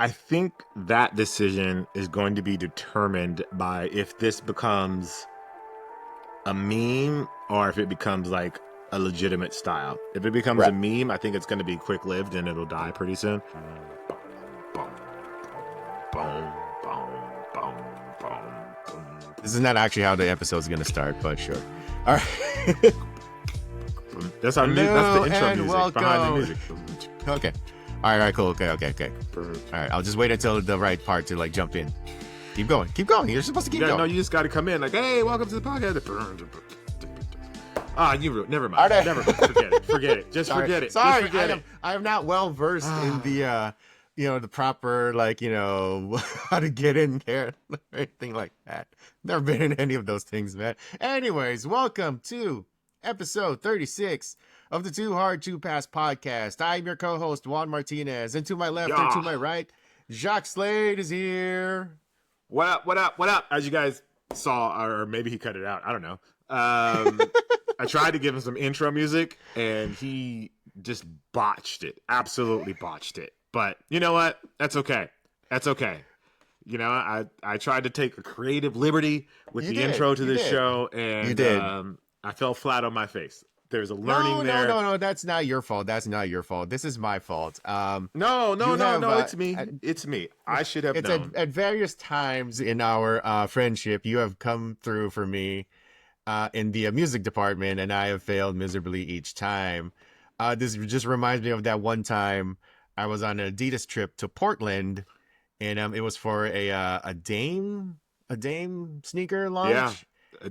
I think that decision is going to be determined by if this becomes a meme or if it becomes like a legitimate style. If it becomes a meme, I think it's going to be quick-lived and it'll die pretty soon. This is not actually how the episode's going to start, but sure. All right. That's the intro music welcome. behind the music. Okay. All right, cool. Okay. All right, I'll just wait until the right part to like jump in. Keep going. You're supposed to keep going. No, you just got to come in like, hey, welcome to the podcast. Never mind. Right. Never mind. Forget it. Just forget it. Sorry, Just forget it. I am not well versed in the the proper how to get in there or anything like that. Never been in any of those things, man. Anyways, welcome to episode 36 of the Too Hard to Pass podcast. I'm your co-host Juan Martinez, and to my left and to my right, Jacques Slade is here. What up? As you guys saw, or maybe he cut it out. I don't know. I tried to give him some intro music, and he just botched it. Absolutely botched it. But you know what? That's okay. You know, I tried to take a creative liberty with the intro to this show, and you did. I fell flat on my face. There's a learning there. No. That's not your fault. This is my fault. No. It's me. It's me. I should have known. At various times in our friendship, you have come through for me in the music department, and I have failed miserably each time. This just reminds me of that one time I was on an Adidas trip to Portland, and it was for a Dame sneaker launch. Yeah.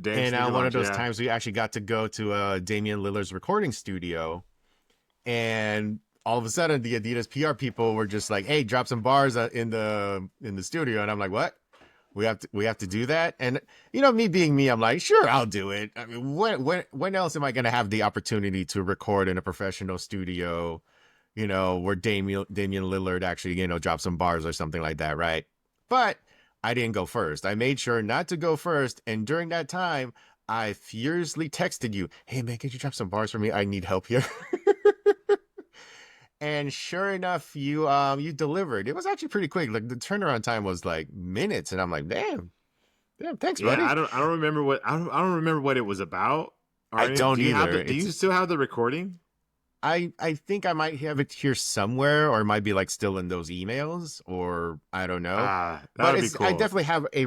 And one of those times we actually got to go to Damian Lillard's recording studio, and all of a sudden the Adidas PR people were just like, "Hey, drop some bars in the studio," and I'm like, "What? We have to do that?" And me being me, I'm like, "Sure, I'll do it." I mean, when else am I going to have the opportunity to record in a professional studio? Where Damian Lillard actually drop some bars or something like that, right? But I didn't go first. I made sure not to go first. And during that time, I furiously texted you, "Hey, man, can you drop some bars for me? I need help here." And sure enough, you delivered. It was actually pretty quick. Like the turnaround time was like minutes. And I'm like, damn, thanks, buddy. I don't remember what I don't remember what it was about. I don't either. Do you still have the recording? I think I might have it here somewhere, or it might be like still in those emails, or I don't know. That'd be cool. I definitely have a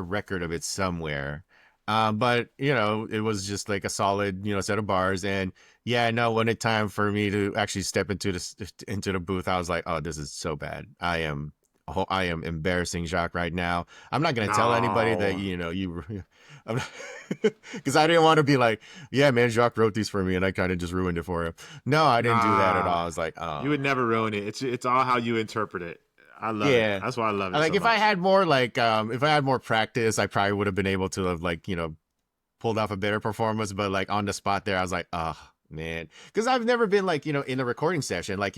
record of it somewhere. But it was just like a solid set of bars, and when it time for me to actually step into the booth, I was like, oh, this is so bad. I am embarrassing Jacques right now. I'm not gonna tell anybody that you. Because I didn't want to be like, yeah, man, Jacques wrote these for me, and I kind of just ruined it for him. No, I didn't do that at all. I was like, oh, you would never ruin it. It's all how you interpret it. I love it. That's why I love it. Like so if much. I had more if I had more practice, I probably would have been able to have pulled off a better performance. But like on the spot there, I was like, oh man, because I've never been in a recording session. I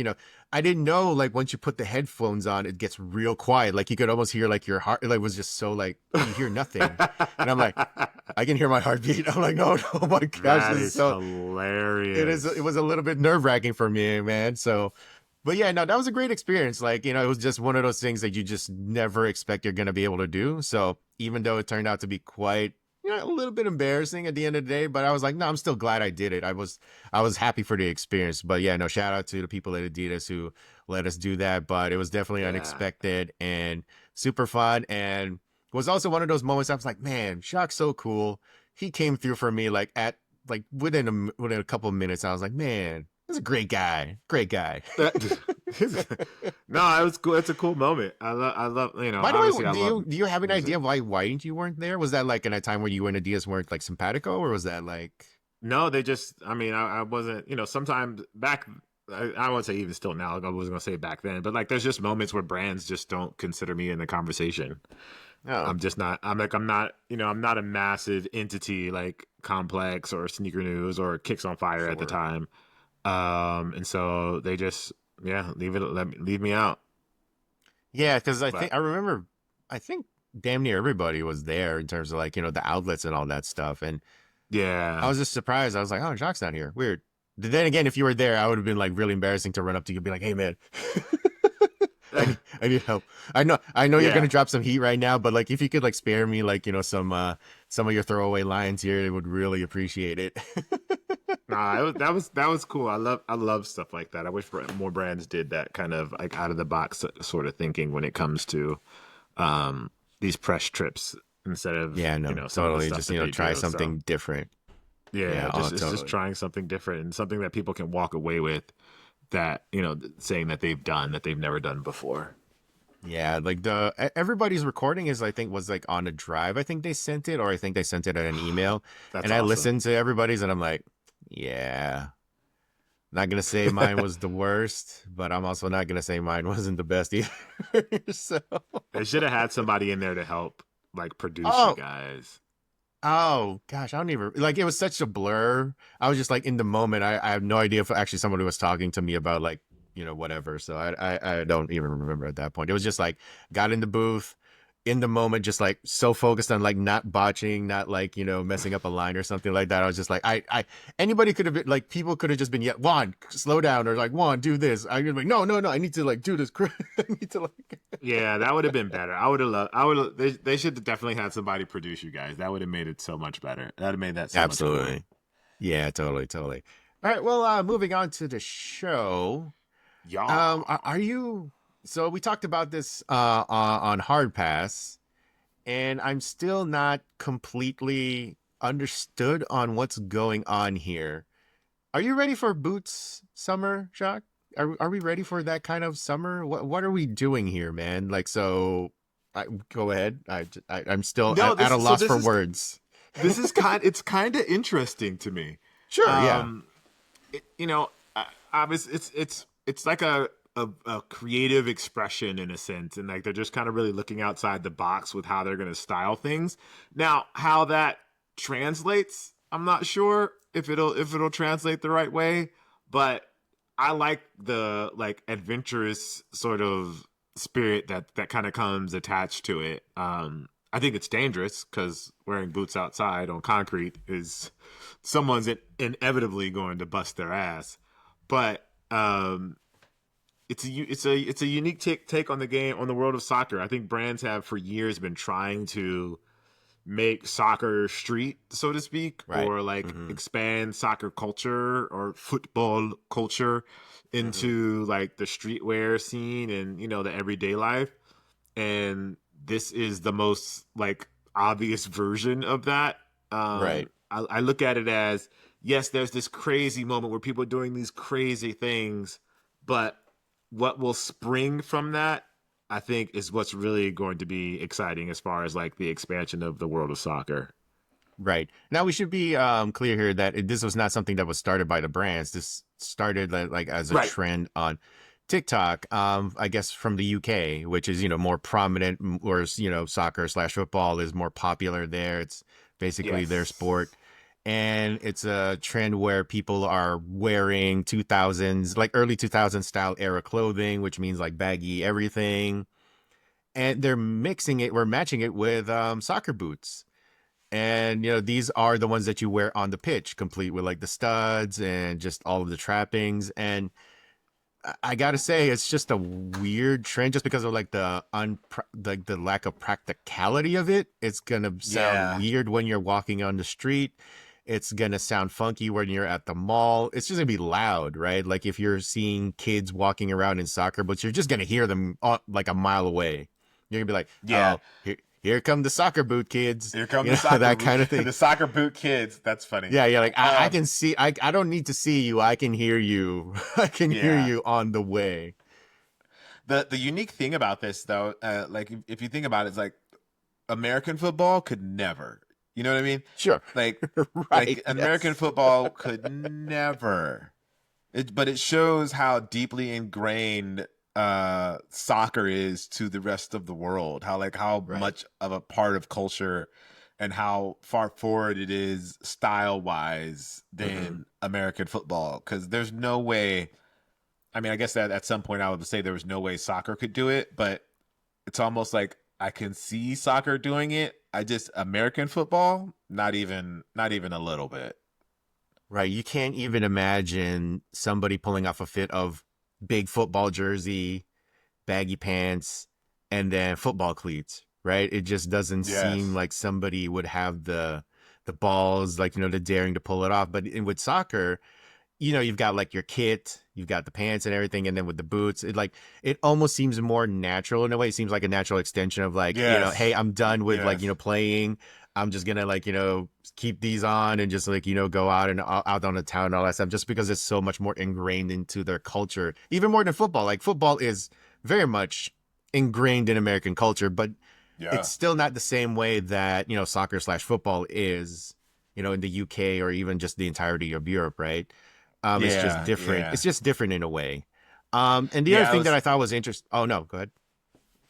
didn't know once you put the headphones on, it gets real quiet. Like you could almost hear your heart. Was just so you hear nothing. And I'm like, I can hear my heartbeat. I'm like, no, oh my gosh, that this is so hilarious. It was a little bit nerve wracking for me, man. So, but yeah, no, that was a great experience. It was just one of those things that you just never expect you're gonna be able to do. So even though it turned out to be quite a little bit embarrassing at the end of the day, but I was like, no, I'm still glad I did it. I was happy for the experience. But yeah, no, shout out to the people at Adidas who let us do that. But it was definitely unexpected and super fun. And it was also one of those moments I was like, man, Shaq's so cool. He came through for me within a couple of minutes. I was like, man, he's a great guy. Great guy. No, it was cool. It's a cool moment. I love By the way, do you have an idea why you weren't there? Was that in a time where you and Adidas weren't simpatico, or was that No, they just. I mean, I wasn't. Sometimes back. I won't say even still now. I wasn't gonna say back then, but there's just moments where brands just don't consider me in the conversation. Oh. I'm just not. I'm not. I'm not a massive entity like Complex or Sneaker News or Kicks on Fire at the time. And so they just leave me out. Yeah, because I think damn near everybody was there in terms of the outlets and all that stuff, and I was just surprised. I was like, oh, Jacques not here. Weird. Then again, if you were there, I would have been really embarrassing to run up to you and be like, hey man, I I need help. I know you're gonna drop some heat right now, but like if you could like spare me like some of your throwaway lines here, I would really appreciate it. Nah, that was cool. I love stuff like that. I wish more brands did that kind of like out of the box sort of thinking when it comes to these press trips instead of some of the totally stuff just that they try do. something different. Yeah, Totally. just trying something different and something that people can walk away with that saying that they've done that they've never done before. Yeah, like everybody's recording is I think was like on a drive. I think they sent it, or I think they sent it at an email. That's and I awesome. listened to everybody's, and I'm like, yeah. Not gonna say mine was the worst, but I'm also not gonna say mine wasn't the best either. So they should have had somebody in there to help like produce you guys. Oh gosh, I don't even like it was such a blur. I was just like in the moment. I have no idea if actually somebody was talking to me about like, whatever. So I don't even remember at that point. It was just like got in the booth in the moment, just like so focused on like not botching, not like, messing up a line or something like that. I was just like, I anybody could have been like, people could have just been, yeah, Juan, slow down, or like, Juan, do this. I'd be like, no, I need to like do this. I need to like. Yeah, that would have been better. They should have definitely had somebody produce you guys. That would have made it so much better. That would have made that so much better. Yeah, totally. All right, well, moving on to the show. Yeah. Are you? So we talked about this on Hard Pass, and I'm still not completely understood on what's going on here. Are you ready for boots summer, Jacques? Are we ready for that kind of summer? What are we doing here, man? Like, so, go ahead. I'm still at a loss for words. This is it's kind of interesting to me. Sure, yeah. Obviously, it's like a creative expression in a sense, and like they're just kind of really looking outside the box with how they're going to style things. Now, how that translates, I'm not sure if it'll translate the right way, but I like the like adventurous sort of spirit that kind of comes attached to it. I think it's dangerous because wearing boots outside on concrete is someone's inevitably going to bust their ass, but it's a unique take on the game, on the world of soccer. I think brands have for years been trying to make soccer street, so to speak, right, or like expand soccer culture or football culture into like the streetwear scene and the everyday life. And this is the most like obvious version of that. Right. I look at it as, yes, there's this crazy moment where people are doing these crazy things, but what will spring from that, I think, is what's really going to be exciting as far as like the expansion of the world of soccer. Right. Now we should be clear here that this was not something that was started by the brands. This started like as a trend on TikTok, I guess from the UK, which is, more prominent, whereas, soccer / football is more popular there. It's basically their sport. And it's a trend where people are wearing 2000s, like early 2000s style era clothing, which means like baggy everything. And they're matching it with soccer boots. And, these are the ones that you wear on the pitch, complete with like the studs and just all of the trappings. And I gotta say, it's just a weird trend just because of like the lack of practicality of it. It's gonna sound weird when you're walking on the street. It's gonna sound funky when you're at the mall. It's just gonna be loud, right? Like if you're seeing kids walking around in soccer boots, you're just gonna hear them like a mile away. You're gonna be like, oh, here come the soccer boot kids. Here come the soccer that boot, kind of thing. The soccer boot kids. That's funny. Yeah, like I can see. I don't need to see you. I can hear you. I can hear you on the way. The unique thing about this, though, like if you think about it, it's like American football could never. You know what I mean? Sure. Like, like American football could never. But it shows how deeply ingrained soccer is to the rest of the world. How much of a part of culture and how far forward it is style wise than American football. Because there's no way. I mean, I guess that at some point I would say there was no way soccer could do it, but it's almost like I can see soccer doing it. American football, not even a little bit. Right. You can't even imagine somebody pulling off a fit of big football jersey, baggy pants, and then football cleats, right? It just doesn't seem Yes. like somebody would have the balls, like, the daring to pull it off. But with soccer, you've got like your kit, you've got the pants and everything, and then with the boots, it almost seems more natural in a way. It seems like a natural extension of like, hey, Yes. I'm done with like, Yes. playing. I'm just gonna like, keep these on and just like, go out and out on the town and all that stuff, just because it's so much more ingrained into their culture, even more than football. Like football is very much ingrained in American culture, but Yeah. it's still not the same way that, soccer slash football is, in the UK or even just the entirety of Europe, right? It's just Yeah. different. Yeah. It's just different in a way. And the other Yeah. thing that I thought was interesting. Oh no, go ahead.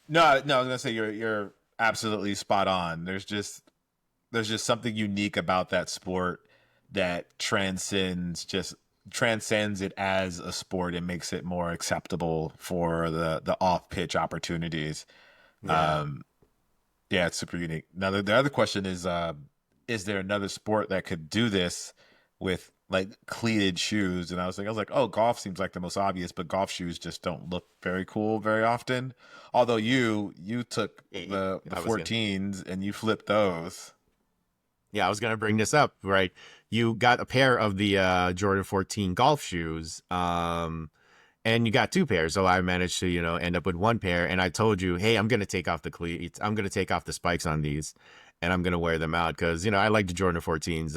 No, no, I was gonna say you're absolutely spot on. There's just something unique about that sport that transcends it as a sport and makes it more acceptable for the off pitch opportunities. Yeah. Um, yeah, it's super unique. Now the other question is there another sport that could do this with like cleated shoes? And I was like, oh, golf seems like the most obvious, but golf shoes just don't look very cool very often. Although you took the I was gonna. 14s and you flipped those. Yeah, I was gonna bring this up. Right, you got a pair of the Jordan 14 golf shoes. And you got two pairs. So I managed to, end up with one pair. And I told you, hey, I'm gonna take off the cleats. I'm gonna take off the spikes on these, and I'm gonna wear them out because I like the Jordan 14s.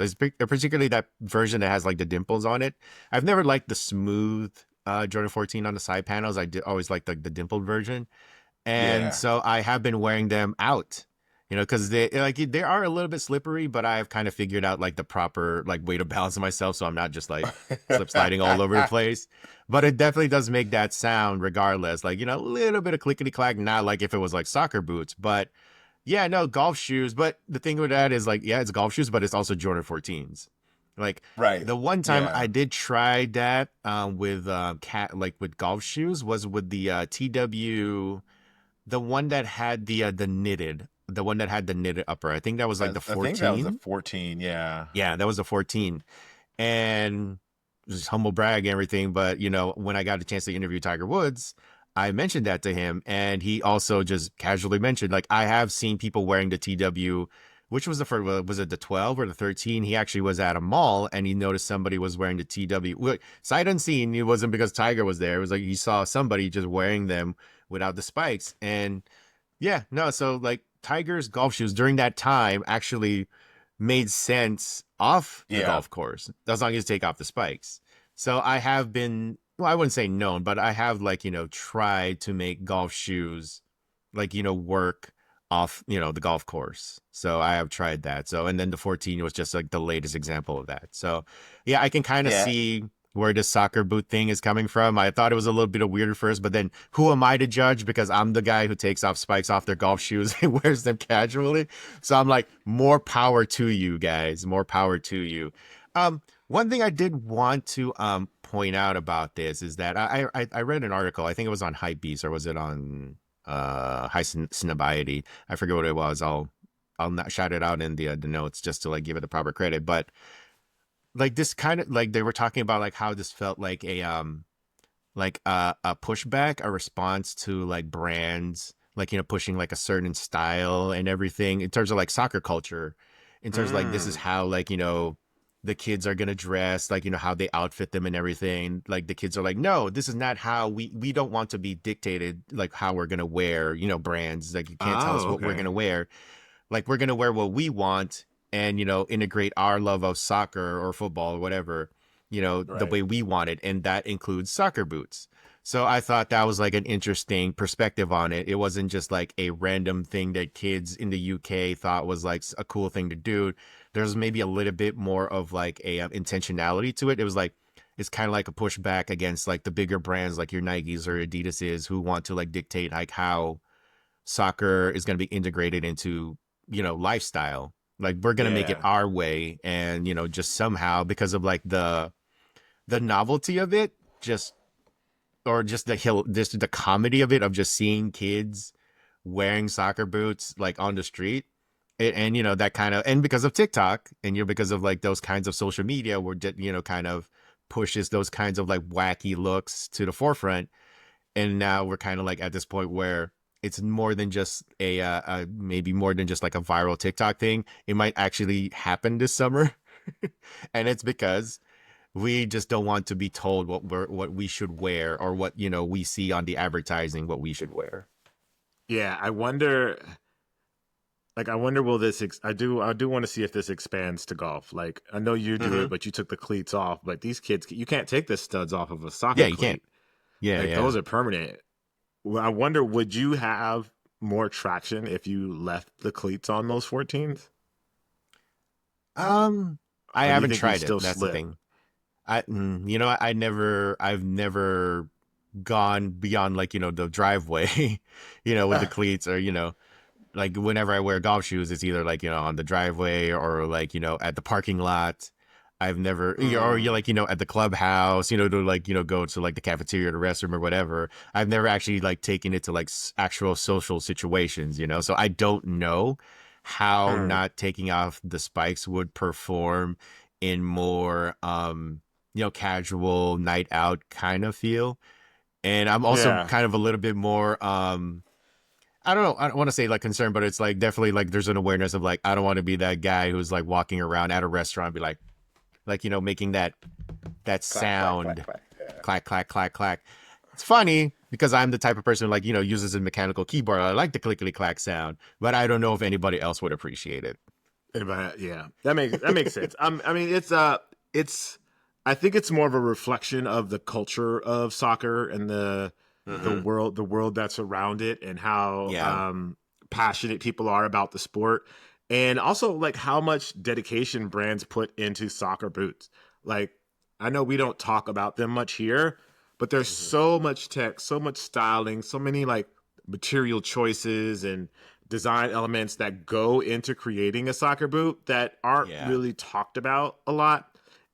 Particularly that version that has like the dimples on it. I've never liked the smooth Jordan 14 on the side panels. I did always like the dimpled version, and Yeah. so I have been wearing them out. Because they are a little bit slippery, but I've kind of figured out like the proper like way to balance myself, so I'm not just like slip sliding all over the place. But it definitely does make that sound regardless, like a little bit of clickety clack, not like if it was like soccer boots. But yeah, no, golf shoes. But the thing with that is like, yeah, it's golf shoes, but it's also Jordan 14s. Like Right. the one time Yeah. I did try that with with golf shoes was with the TW, the one that had the knitted, the one that had the knitted upper. I think that was like the I think that was a 14. 14. Yeah. Yeah, that was the 14. And just humble brag and everything, but when I got a chance to interview Tiger Woods, I mentioned that to him, and he also just casually mentioned like, I have seen people wearing the TW, which was the first, was it the 12 or the 13? He actually was at a mall and he noticed somebody was wearing the TW. Sight unseen, it wasn't because Tiger was there. It was like he saw somebody just wearing them without the spikes. And yeah, no, so like Tiger's golf shoes during that time actually made sense off the Yeah. golf course, as long as you take off the spikes. So I have been, well, I wouldn't say known, but I have like, tried to make golf shoes like, work off, the golf course. So I have tried that. So, and then the 14 was just like the latest example of that. So yeah, I can kind of Yeah. see where the soccer boot thing is coming from. I thought it was a little bit of weird at first, but then who am I to judge? Because I'm the guy who takes off spikes off their golf shoes and wears them casually. So I'm like, more power to you guys. More power to you. One thing I did want to point out about this is that I read an article. I think it was on Hypebeast, or was it on High Snobiety? I forget what it was. I'll not shout it out in the notes just to like give it the proper credit. But like this kind of like they were talking about like how this felt like a pushback, a response to like brands like pushing like a certain style and everything in terms of like soccer culture, in terms of like this is Mm. how like the kids are gonna dress, like how they outfit them and everything. Like the kids are like, no, this is not how we don't want to be dictated like how we're gonna wear, brands, like you can't tell us Oh, what we're okay. gonna wear. Like we're gonna wear what we want, and integrate our love of soccer or football or whatever, the Right. way we want it, and that includes soccer boots. So I thought that was like an interesting perspective on it. It wasn't just like a random thing that kids in the UK thought was like a cool thing to do. There's maybe a little bit more of like a intentionality to it. It was like, it's kind of like a pushback against like the bigger brands like your Nikes or Adidas's, who want to like dictate like how soccer is going to be integrated into lifestyle. Like we're going to make it Yeah. our way, and just somehow, because of like the novelty of it, just, or just the comedy of it, of just seeing kids wearing soccer boots like on the street. And that kind of, and because of TikTok, and because of like those kinds of social media where kind of pushes those kinds of like wacky looks to the forefront. And now we're kind of like at this point where it's more than just maybe more than just like a viral TikTok thing. It might actually happen this summer. And it's because we just don't want to be told what we should wear, or what, we see on the advertising what we should wear. Yeah, I wonder. Like, I wonder, will this? I do want to see if this expands to golf. Like, I know you do it, but you took the cleats off. But these kids, you can't take the studs off of a soccer Yeah, you cleat. can't. Yeah, Like, yeah. those are permanent. Well, I wonder, would you have more traction if you left the cleats on those 14s? I Or do you haven't think tried it. still That's slip? the thing. I've never gone beyond, like, the driveway, with the cleats, or, like whenever I wear golf shoes, it's either like, on the driveway, or like, at the parking lot. I've never, or you like, at the clubhouse, to like, go to like the cafeteria or the restroom or whatever. I've never actually like taken it to like actual social situations, so I don't know how not taking off the spikes would perform in more, casual night out kind of feel. And I'm also Yeah. kind of a little bit more, I don't know. I don't want to say like concerned, but it's like definitely like there's an awareness of like, I don't want to be that guy who's like walking around at a restaurant, be like, making that sound, clack, clack, clack, clack. It's funny because I'm the type of person who, like, uses a mechanical keyboard. I like the clickety clack sound, but I don't know if anybody else would appreciate it. Yeah, that makes sense. I mean, it's. I think it's more of a reflection of the culture of soccer and the world that's around it, and how Yeah. passionate people are about the sport, and also like how much dedication brands put into soccer boots. Like, I know we don't talk about them much here, but there's so much tech, so much styling, so many like material choices and design elements that go into creating a soccer boot that aren't Yeah. really talked about a lot.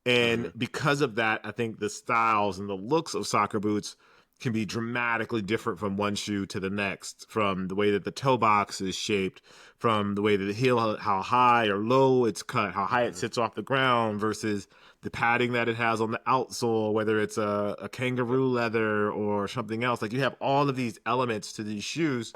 And because of that, I think the styles and the looks of soccer boots can be dramatically different from one shoe to the next, from the way that the toe box is shaped, from the way that the heel, how high or low it's cut, how high it sits off the ground, versus the padding that it has on the outsole, whether it's a kangaroo leather or something else. Like, you have all of these elements to these shoes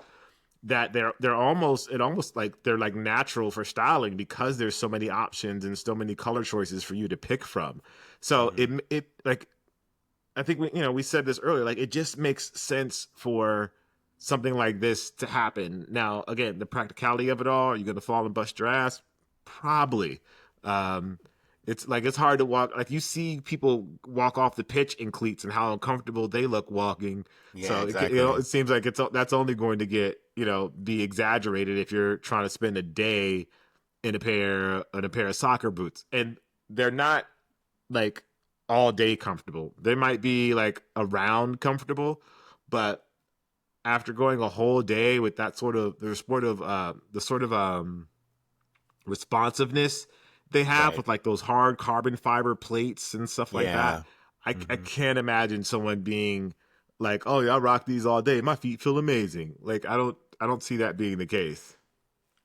that they're almost like they're like natural for styling, because there's so many options and so many color choices for you to pick from. So it like, I think we said this earlier, like, it just makes sense for something like this to happen. Now, again, the practicality of it all, are you going to fall and bust your ass? Probably. It's like, it's hard to walk. Like, you see people walk off the pitch in cleats and how uncomfortable they look walking. Yeah, So exactly. it seems like that's only going to get, be exaggerated if you're trying to spend a day in a pair of soccer boots. And they're not like all day comfortable. They might be like around comfortable, but after going a whole day with that sort of responsiveness they have Right. with like those hard carbon fiber plates and stuff like that, Yeah. I can't imagine someone being like, "Oh yeah, I rock these all day. My feet feel amazing." Like, I don't see that being the case.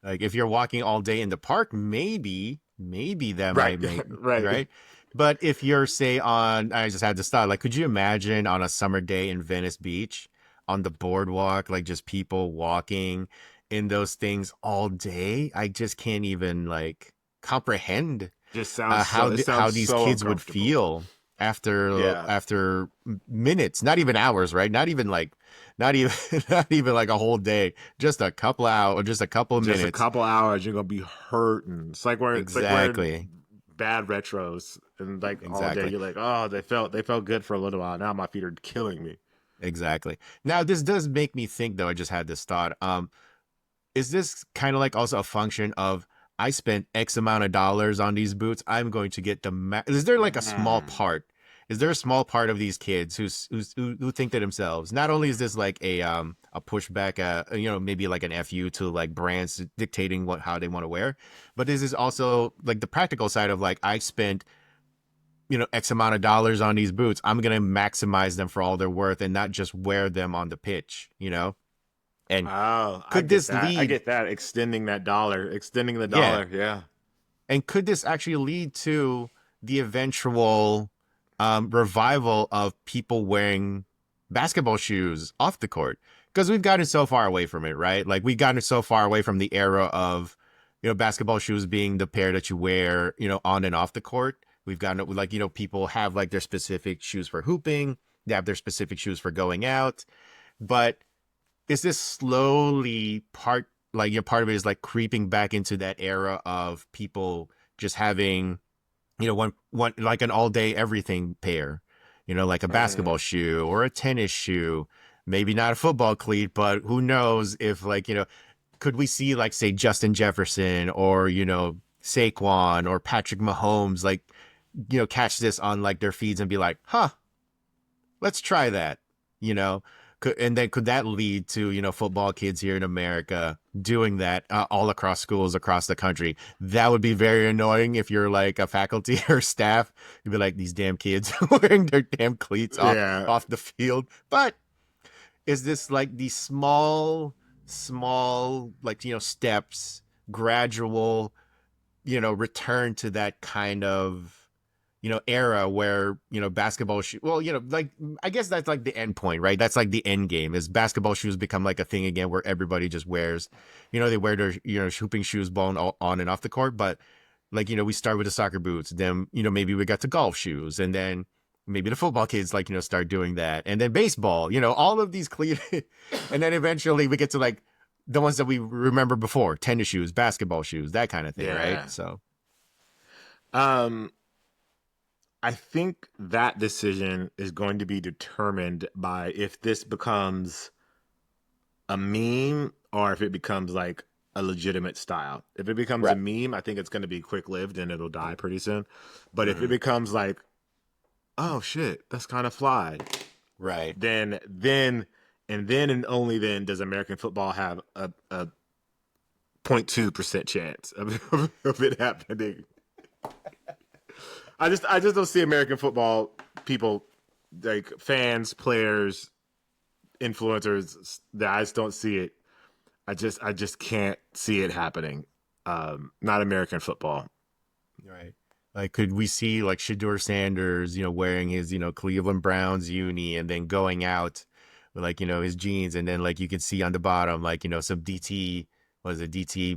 Like, if you're walking all day in the park, maybe that Right. might make Right. right. But if you're, say, I just had to stop. Like, could you imagine on a summer day in Venice Beach on the boardwalk, like just people walking in those things all day? I just can't even like comprehend Just sounds so it how sounds these so kids would uncomfortable. feel Yeah. after minutes, not even hours, right? Not even not even like a whole day, just a couple hours or just a couple of Just a minutes. couple hours, you're gonna be hurting. It's like wearing Exactly. bad retros, and like all day Exactly. you're like, oh, they felt good for a little while. Now my feet are killing me. Exactly. Now, this does make me think, though. I just had this thought. Is this kind of like also a function of, I spent X amount of dollars on these boots, I'm going to get the is there like a small part? Is there a small part of these kids who think to themselves, not only is this like a pushback, maybe like an FU to like brands dictating how they want to wear, but this is also like the practical side of like, I spent X amount of dollars on these boots. I'm going to maximize them for all they're worth and not just wear them on the pitch. And Oh, I could get this that. I lead, get that. Extending the yeah, dollar. Yeah. and could this actually lead to the eventual revival of people wearing basketball shoes off the court, because we've gotten so far away from it, right? Like we've gotten so far away from the era of, basketball shoes being the pair that you wear, on and off the court. We've gotten like, people have like their specific shoes for hooping. They have their specific shoes for going out. But is this slowly part of it is like creeping back into that era of people just having, one like an all day everything pair, like a basketball shoe or a tennis shoe, maybe not a football cleat, but who knows if like, could we see like, say, Justin Jefferson or, Saquon or Patrick Mahomes, like, catch this on like their feeds and be like, let's try that, and then could that lead to, football kids here in America doing that all across schools across the country? That would be very annoying if you're like a faculty or staff. You'd be like, these damn kids wearing their damn cleats off the field. But is this like these small, like, steps, gradual, return to that kind of, era where, basketball shoes, well, like, I guess that's like the end point, right? That's like the end game is basketball shoes become like a thing again where everybody just wears, they wear their, hooping shoes blown on and off the court. But like, we start with the soccer boots, then, maybe we got to golf shoes, and then maybe the football kids like, start doing that. And then baseball, all of these and then eventually we get to like the ones that we remember before, tennis shoes, basketball shoes, that kind of thing. Right. So, I think that decision is going to be determined by if this becomes a meme or if it becomes like a legitimate style. If it becomes a meme, I think it's going to be quick-lived and it'll die pretty soon. But if it becomes like, oh shit, that's kind of fly, right? Then and only then does American football have a 0.2% chance of it happening. I just don't see American football people, like fans, players, influencers. I just don't see it. I just can't see it happening. Not American football. Right. Like, could we see like Shedeur Sanders, wearing his, Cleveland Browns uni and then going out with like, his jeans, and then like you can see on the bottom, like, some DT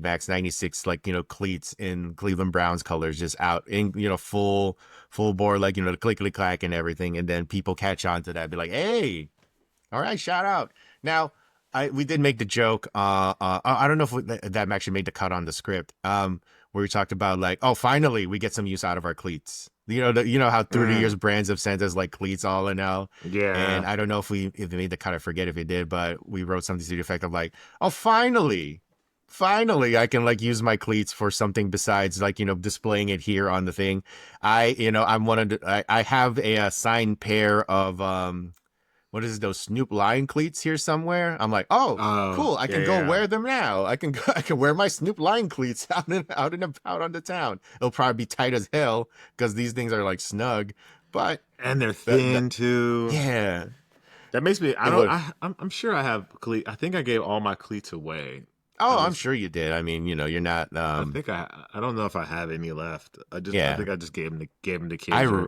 Max 96, like, cleats in Cleveland Browns colors just out in, full bore, like, the clickety clack and everything. And then people catch on to that, be like, hey, all right, shout out. Now, we did make the joke. I don't know if that actually made the cut on the script. Where we talked about like, oh, finally we get some use out of our cleats. How 30 years brands have sent us like cleats all in now. Yeah. And I don't know if they made the cut. I forget if it did, but we wrote something to the effect of like, oh, finally I can like use my cleats for something besides like, displaying it here on the thing. I have a signed pair of, what is it, those Snoop Lion cleats here somewhere? I'm like, oh cool. I can go wear them now. I can wear my Snoop Lion cleats out and about on the town. It'll probably be tight as hell because these things are like snug, and they're thin too. Yeah. That makes me, I'm sure I have cleats. I think I gave all my cleats away. Oh, I'm sure you did. I mean, you're not. I think I don't know if I have any left. I think I just gave them to kids.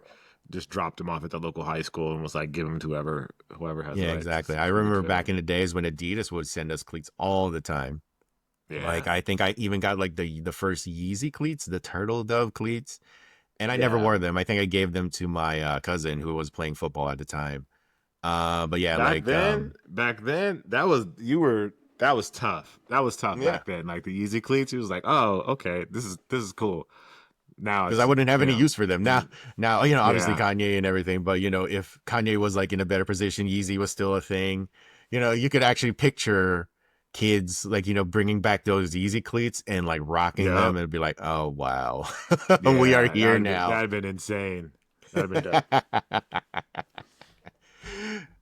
Just dropped them off at the local high school and was like, give them to whoever has. Yeah, exactly. I remember back in the days when Adidas would send us cleats all the time. Yeah. Like I think I even got like the first Yeezy cleats, the turtle dove cleats, and I never wore them. I think I gave them to my cousin who was playing football at the time. But yeah, back then that was tough. That was tough back then. Like the Yeezy cleats, he was like, "Oh, okay, this is cool." Now, because I wouldn't have any use for them now. Obviously Kanye and everything, but if Kanye was like in a better position, Yeezy was still a thing. You could actually picture kids like bringing back those Yeezy cleats and like rocking them, and it'd be like, oh wow, we are here now. That'd been insane. That'd been dope.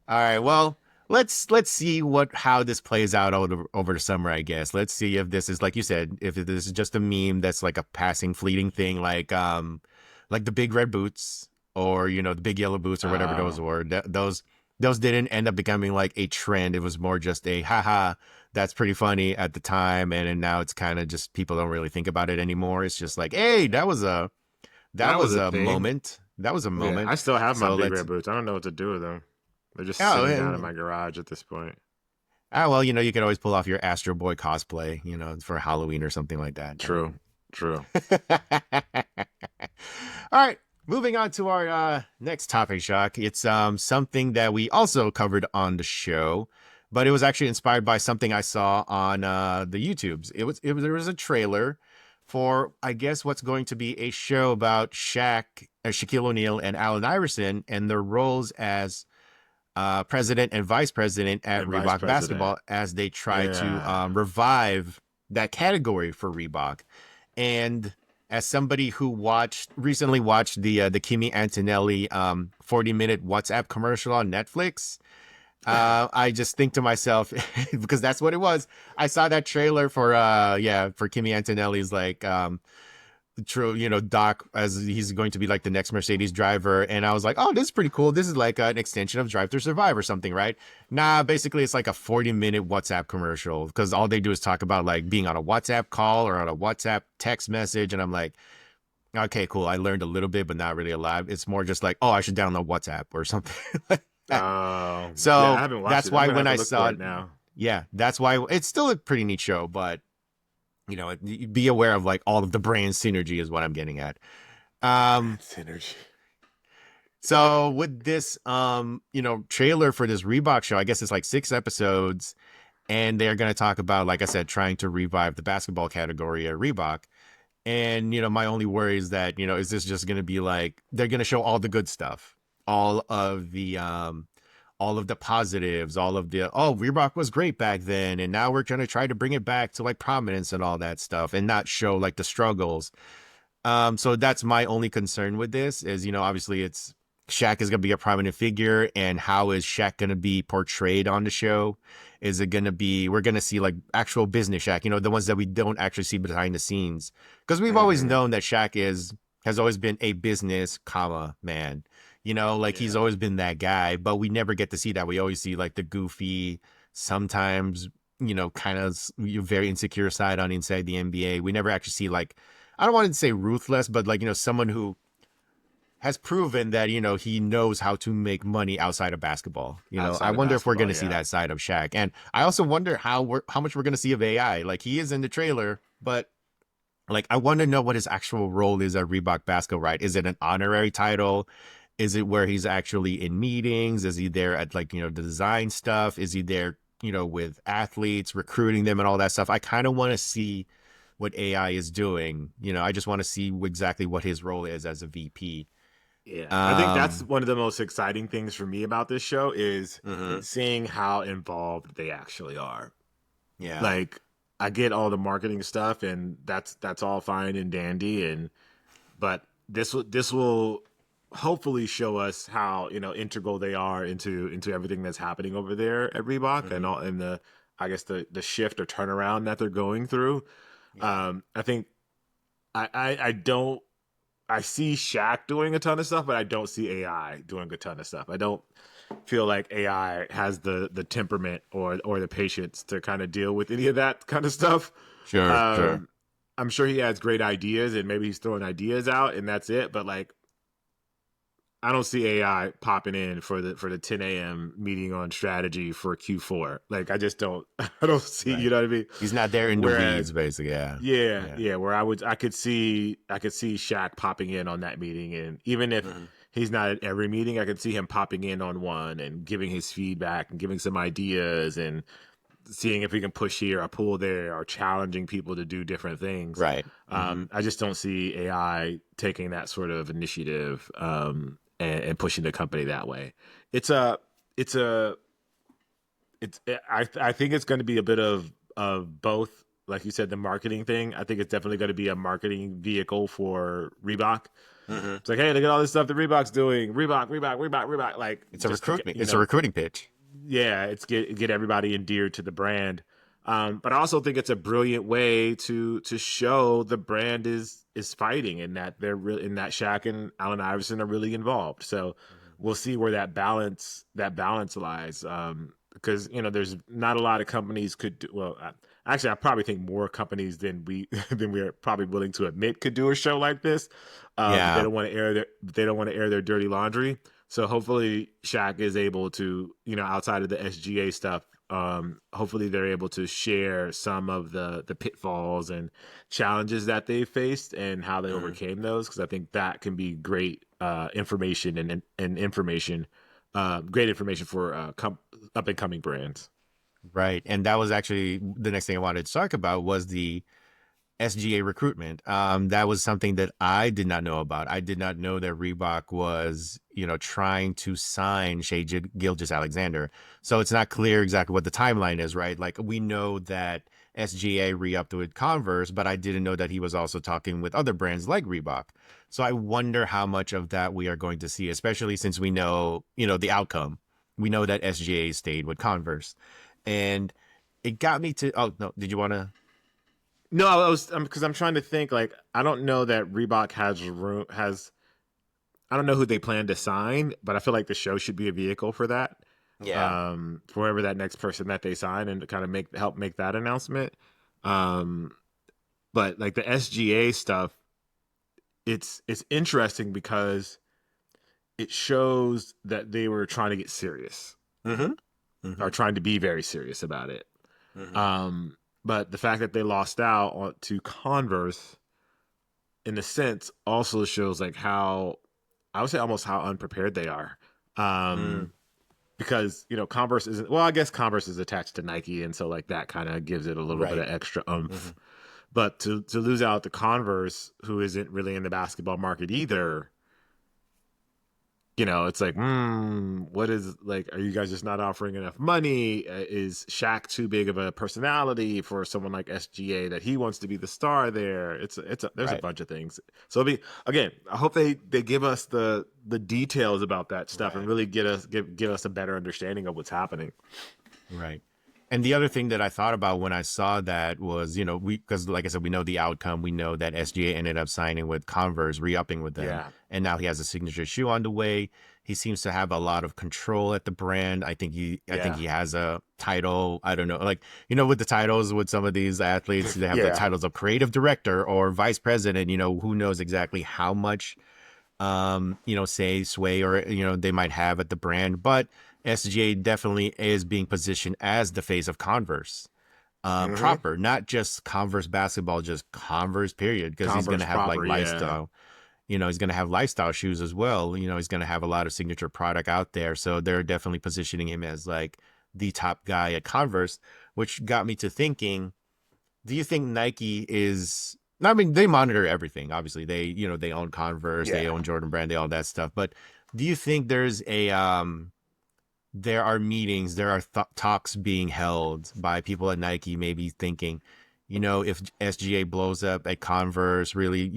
All right, well. Let's see how this plays out over the summer, I guess. Let's see if this is, like you said, if this is just a meme that's like a passing, fleeting thing, like the big red boots or the big yellow boots or whatever those were. Those didn't end up becoming like a trend. It was more just a haha, that's pretty funny at the time, and now it's kind of just people don't really think about it anymore. It's just like, hey, that was a moment. That was a moment. I still have my big red boots. I don't know what to do with them. They're just Oh, sitting down in my garage at this point. Well, you can always pull off your Astro Boy cosplay, for Halloween or something like that. True. All right, moving on to our next topic, Jacques. It's something that we also covered on the show, but it was actually inspired by something I saw on the YouTubes. There was a trailer for, I guess, what's going to be a show about Shaquille O'Neal and Allen Iverson and their roles as president and vice president at Reebok Basketball as they try to revive that category for Reebok. And as somebody who recently watched the Kimi Antonelli 40-minute WhatsApp commercial on Netflix, I just think to myself, because that's what it was. I saw that trailer for Kimi Antonelli's Doc, as he's going to be like the next Mercedes driver. And I was like, oh, this is pretty cool. This is like an extension of Drive to Survive or something, right? Nah, basically it's like a 40-minute WhatsApp commercial because all they do is talk about like being on a WhatsApp call or on a WhatsApp text message. And I'm like, okay, cool. I learned a little bit, but not really a lot. It's more just like, oh, I should download WhatsApp or something like that. So that's why when I saw it now, that's why it's still a pretty neat show, but be aware of like all of the brand synergy is what I'm getting at. Synergy. So with this, trailer for this Reebok show, I guess it's like 6 episodes, and they're going to talk about, like I said, trying to revive the basketball category at Reebok. And, my only worry is that, is this just going to be like, they're going to show all the good stuff, all of the positives, Reebok was great back then, and now we're going to try to bring it back to like prominence and all that stuff, and not show like the struggles. So that's my only concern with this is, obviously it's Shaq is going to be a prominent figure, and how is Shaq going to be portrayed on the show? Is it going to be, we're going to see like actual business Shaq, the ones that we don't actually see behind the scenes, because we've always known that Shaq has always been a business man. He's always been that guy, but we never get to see that. We always see like the goofy, sometimes, kind of very insecure side on inside the NBA. We never actually see like, I don't want to say ruthless, but like, someone who has proven that, he knows how to make money outside of basketball. I wonder if we're going to see that side of Shaq. And I also wonder how much we're going to see of AI. Like, he is in the trailer, but like, I want to know what his actual role is at Reebok Basketball, right? Is it an honorary title? Is it where he's actually in meetings? Is he there at like, the design stuff? Is he there, with athletes, recruiting them and all that stuff? I kind of want to see what AI is doing. I just want to see exactly what his role is as a VP. Yeah. I think that's one of the most exciting things for me about this show is seeing how involved they actually are. Yeah. Like, I get all the marketing stuff, and that's all fine and dandy, but this will hopefully show us how integral they are into everything that's happening over there at Reebok and the I guess the shift or turnaround that they're going through. I think I see Shaq doing a ton of stuff, but I don't see AI doing a ton of stuff. I don't feel like AI has the temperament or the patience to kind of deal with any of that kind of stuff. Sure. I'm sure he has great ideas, and maybe he's throwing ideas out, and that's it. But like, I don't see AI popping in for the 10 a.m. meeting on strategy for Q4. Like, I just don't. I don't see. Right. You know what I mean? He's not there in the weeds, basically. Yeah. Where I could see Shaq popping in on that meeting, and even if he's not at every meeting, I could see him popping in on one and giving his feedback and giving some ideas and seeing if we can push here or pull there or challenging people to do different things. Right. I just don't see AI taking that sort of initiative. And pushing the company that way. I think it's going to be a bit of both. Like you said, the marketing thing. I think it's definitely going to be a marketing vehicle for Reebok. It's like, hey, look at all this stuff that Reebok's doing. Reebok. Like, it's a recruitment. It's a recruiting pitch. Yeah, it's get everybody endeared to the brand. But I also think it's a brilliant way to show the brand is fighting, and that they're really, and that Shaq and Allen Iverson are really involved. So we'll see where that balance lies. Because there's not a lot of companies could do well. Actually, I probably think more companies than we are probably willing to admit could do a show like this. They don't want to air their dirty laundry. So hopefully Shaq is able to, outside of the SGA stuff, hopefully they're able to share some of the pitfalls and challenges that they faced and how they overcame those, because I think that can be great information and information, great information for up and coming brands. Right. And that was actually the next thing I wanted to talk about was the SGA recruitment. That was something that I did not know about. I did not know that Reebok was, trying to sign Shai Gilgeous-Alexander. So it's not clear exactly what the timeline is, right? Like, we know that SGA re-upped with Converse, but I didn't know that he was also talking with other brands like Reebok. So I wonder how much of that we are going to see, especially since we know, the outcome. We know that SGA stayed with Converse. And it got me to, oh, no, did you want to? No, I was because I'm trying to think. Like, I don't know that Reebok has. I don't know who they plan to sign, but I feel like the show should be a vehicle for that. Yeah. For whoever that next person that they sign, and to kind of help make that announcement. But like the SGA stuff, it's interesting because it shows that they were trying to get serious, or trying to be very serious about it. But the fact that they lost out to Converse, in a sense, also shows like how, I would say, almost how unprepared they are. Because Converse isn't, well, I guess Converse is attached to Nike, and so like that kind of gives it a little bit of extra oomph. But to lose out to Converse, who isn't really in the basketball market either, it's like, what is, like, are you guys just not offering enough money? Is Shaq too big of a personality for someone like SGA that he wants to be the star there? There's a bunch of things. So again, I hope they give us the details about that stuff and really give us a better understanding of what's happening. Right. And the other thing that I thought about when I saw that was, because like I said, we know the outcome. We know that SGA ended up signing with Converse, re-upping with them. Yeah. And now he has a signature shoe on the way. He seems to have a lot of control at the brand. I think he has a title. I don't know, like, with the titles with some of these athletes, they have the titles of creative director or vice president. Who knows exactly how much, sway or, they might have at the brand. But SGA definitely is being positioned as the face of Converse, proper, not just Converse basketball, just Converse period, because he's going to have proper, like lifestyle. He's going to have lifestyle shoes as well. He's going to have a lot of signature product out there. So they're definitely positioning him as like the top guy at Converse, which got me to thinking, do you think Nike is, I mean, they monitor everything. Obviously they, they own Converse, they own Jordan Brand, they all that stuff. But do you think there's there are meetings, there are talks being held by people at Nike, maybe thinking, if SGA blows up at Converse, really,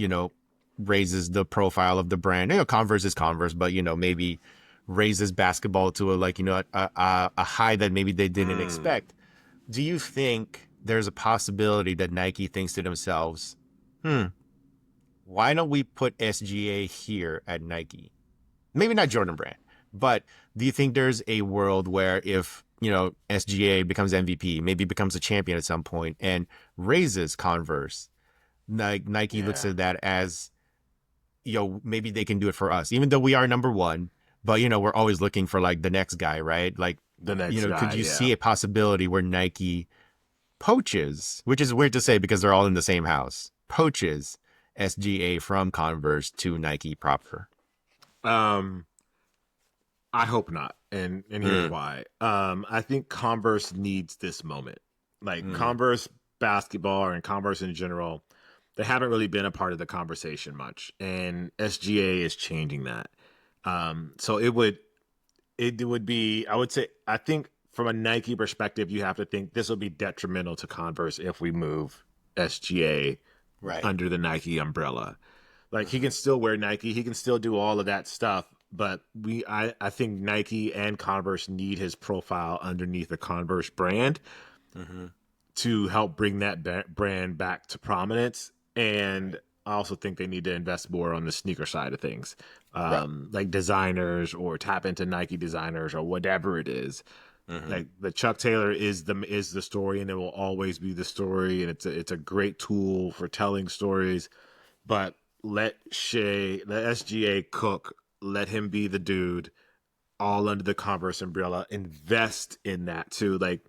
raises the profile of the brand. Converse is Converse, but maybe raises basketball to a high that maybe they didn't expect. Do you think there's a possibility that Nike thinks to themselves, why don't we put SGA here at Nike? Maybe not Jordan Brand, but do you think there's a world where if, SGA becomes MVP, maybe becomes a champion at some point and raises Converse, Nike looks at that as, maybe they can do it for us, even though we are number one, but, we're always looking for like the next guy, right? Like the next guy, could you see a possibility where Nike poaches, which is weird to say because they're all in the same house, poaches SGA from Converse to Nike proper? I hope not, and here's why. I think Converse needs this moment. Like Converse basketball and Converse in general, they haven't really been a part of the conversation much, and SGA is changing that. So it would be, I would say, I think from a Nike perspective, you have to think this will be detrimental to Converse if we move SGA under the Nike umbrella. Like, he can still wear Nike, he can still do all of that stuff, but I think Nike and Converse need his profile underneath the Converse brand to help bring that brand back to prominence. And I also think they need to invest more on the sneaker side of things, like designers, or tap into Nike designers, or whatever it is. Like, the Chuck Taylor is the story, and it will always be the story, and it's a great tool for telling stories. But let SGA cook. Let him be the dude. all under the Converse umbrella. Invest in that too. Like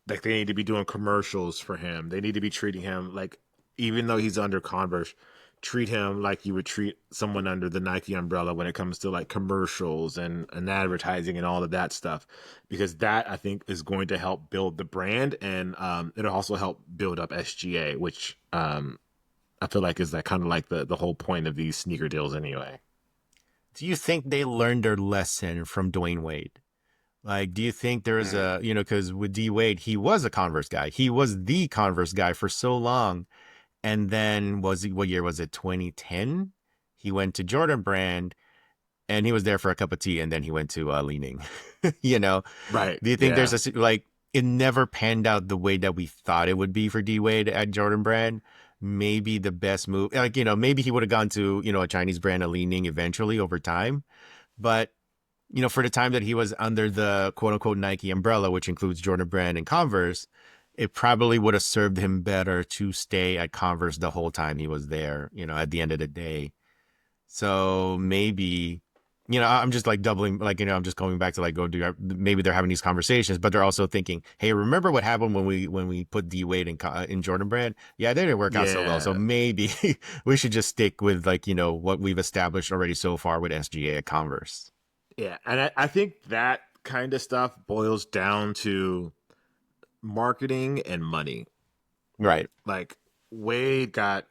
they need to be doing commercials for him. They need to be treating him like, even though he's under Converse, treat him like you would treat someone under the Nike umbrella when it comes to like commercials and advertising and all of that stuff, because that I think is going to help build the brand, and it'll also help build up SGA, which I feel like is that kind of like the whole point of these sneaker deals anyway. Do you think they learned their lesson from Dwayne Wade? Like, do you think there is a, because with D Wade, he was a Converse guy. He was the Converse guy for so long. And then what year was it? 2010? He went to Jordan Brand and he was there for a cup of tea. And then he went to Leaning, Right. Do you think there's it never panned out the way that we thought it would be for D Wade at Jordan Brand? Maybe the best move, like, maybe he would have gone to, a Chinese brand, a Leaning eventually over time. But, for the time that he was under the quote unquote Nike umbrella, which includes Jordan Brand and Converse, it probably would have served him better to stay at Converse the whole time he was there, at the end of the day. So maybe, I'm just like doubling, like, I'm just going back to like, maybe they're having these conversations, but they're also thinking, hey, remember what happened when we put D Wade in Jordan Brand? Yeah, they didn't work out so well. So maybe we should just stick with like, what we've established already so far with SGA at Converse. Yeah. And I think that kind of stuff boils down to marketing and money. Right. Like Wade got,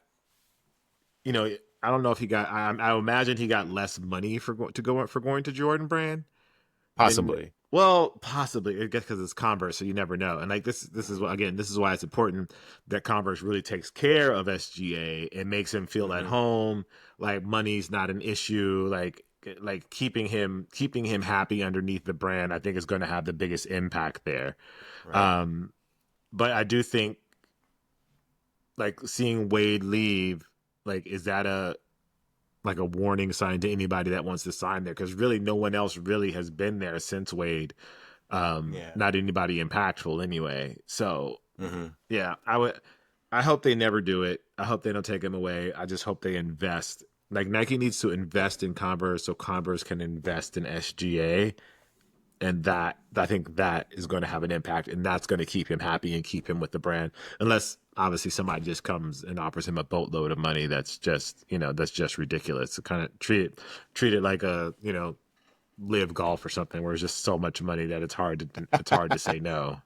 I don't know if he got, I imagine he got less money for going to Jordan Brand. Possibly. Possibly. I guess because it's Converse, so you never know. And like this is why it's important that Converse really takes care of SGA and makes him feel at home. Like money's not an issue. Like keeping him happy underneath the brand, I think is going to have the biggest impact there. Right. But I do think like seeing Wade leave, like, is that a warning sign to anybody that wants to sign there? Because really no one else really has been there since Wade. Not anybody impactful anyway. So yeah, I hope they never do it. I hope they don't take him away. I just hope they invest. Like Nike needs to invest in Converse so Converse can invest in SGA. And that, I think that is going to have an impact, and that's going to keep him happy and keep him with the brand. Unless obviously somebody just comes and offers him a boatload of money. That's just, that's just ridiculous. To kind of treat it like a, Live Golf or something where it's just so much money that it's hard to say no.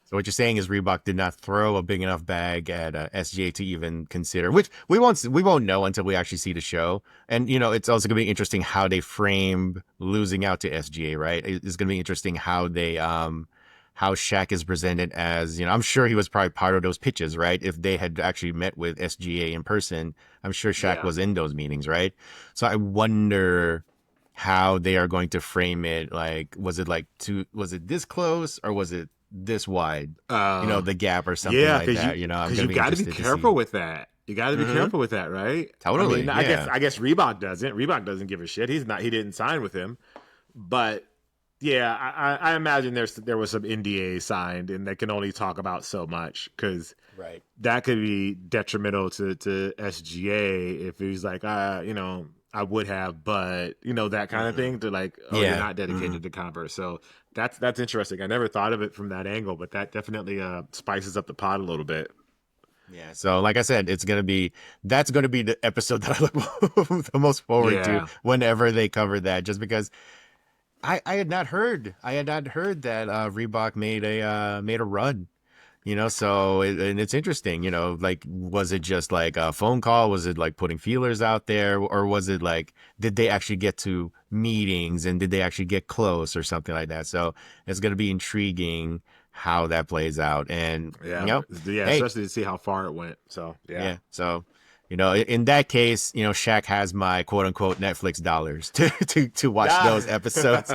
So what you're saying is Reebok did not throw a big enough bag at SGA to even consider, which we won't know until we actually see the show. And, it's also going to be interesting how they frame losing out to SGA, right? It's going to be interesting how they, how Shaq is presented as, I'm sure he was probably part of those pitches, right? If they had actually met with SGA in person, I'm sure Shaq was in those meetings, right? So I wonder how they are going to frame it. Like, was it this close or was it this wide, the gap or something like that, because you got to be careful with that. You got to be careful with that, right? Totally. I guess Reebok doesn't. Reebok doesn't give a shit. He didn't sign with him, but yeah, I imagine there was some NDA signed, and they can only talk about so much because that could be detrimental to SGA if he's like, I would have, but that kind of thing. To like, you're not dedicated to Converse, so that's interesting. I never thought of it from that angle, but that definitely spices up the pot a little bit. Yeah. So like I said, that's going to be the episode that I look the most forward to whenever they cover that, just because I had not heard that Reebok made a run. So and it's interesting, like, was it just like a phone call? Was it like putting feelers out there? Or was it like, did they actually get to meetings and did they actually get close or something like that? So it's going to be intriguing how that plays out. And, especially to see how far it went. So, yeah. So, in that case, Shaq has my quote unquote Netflix dollars to watch those episodes.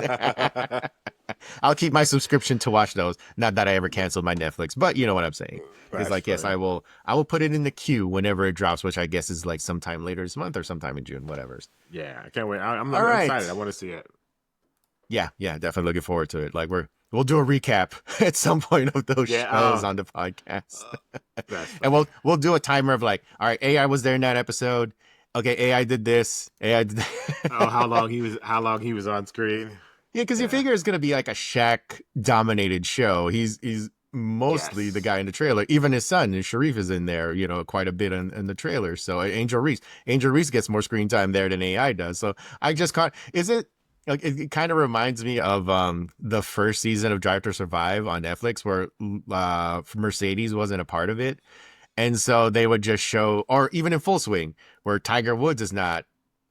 I'll keep my subscription to watch those. Not that I ever canceled my Netflix, but you know what I'm saying. It's like, yes, I will put it in the queue whenever it drops, which I guess is like sometime later this month or sometime in June, whatever. Yeah, I can't wait. I'm excited. I want to see it. Yeah, definitely looking forward to it. Like we'll do a recap at some point of those shows on the podcast. And we'll do a timer of like, all right, AI was there in that episode. Okay, AI did this. AI did that. How long he was on screen. Yeah, because you figure it's gonna be like a Shaq dominated show. He's mostly the guy in the trailer. Even his son, Sharif, is in there, quite a bit in the trailer. So Angel Reese gets more screen time there than AI does. So I just can't. Is it like it kind of reminds me of the first season of Drive to Survive on Netflix, where Mercedes wasn't a part of it, and so they would just show, or even in Full Swing, where Tiger Woods is not,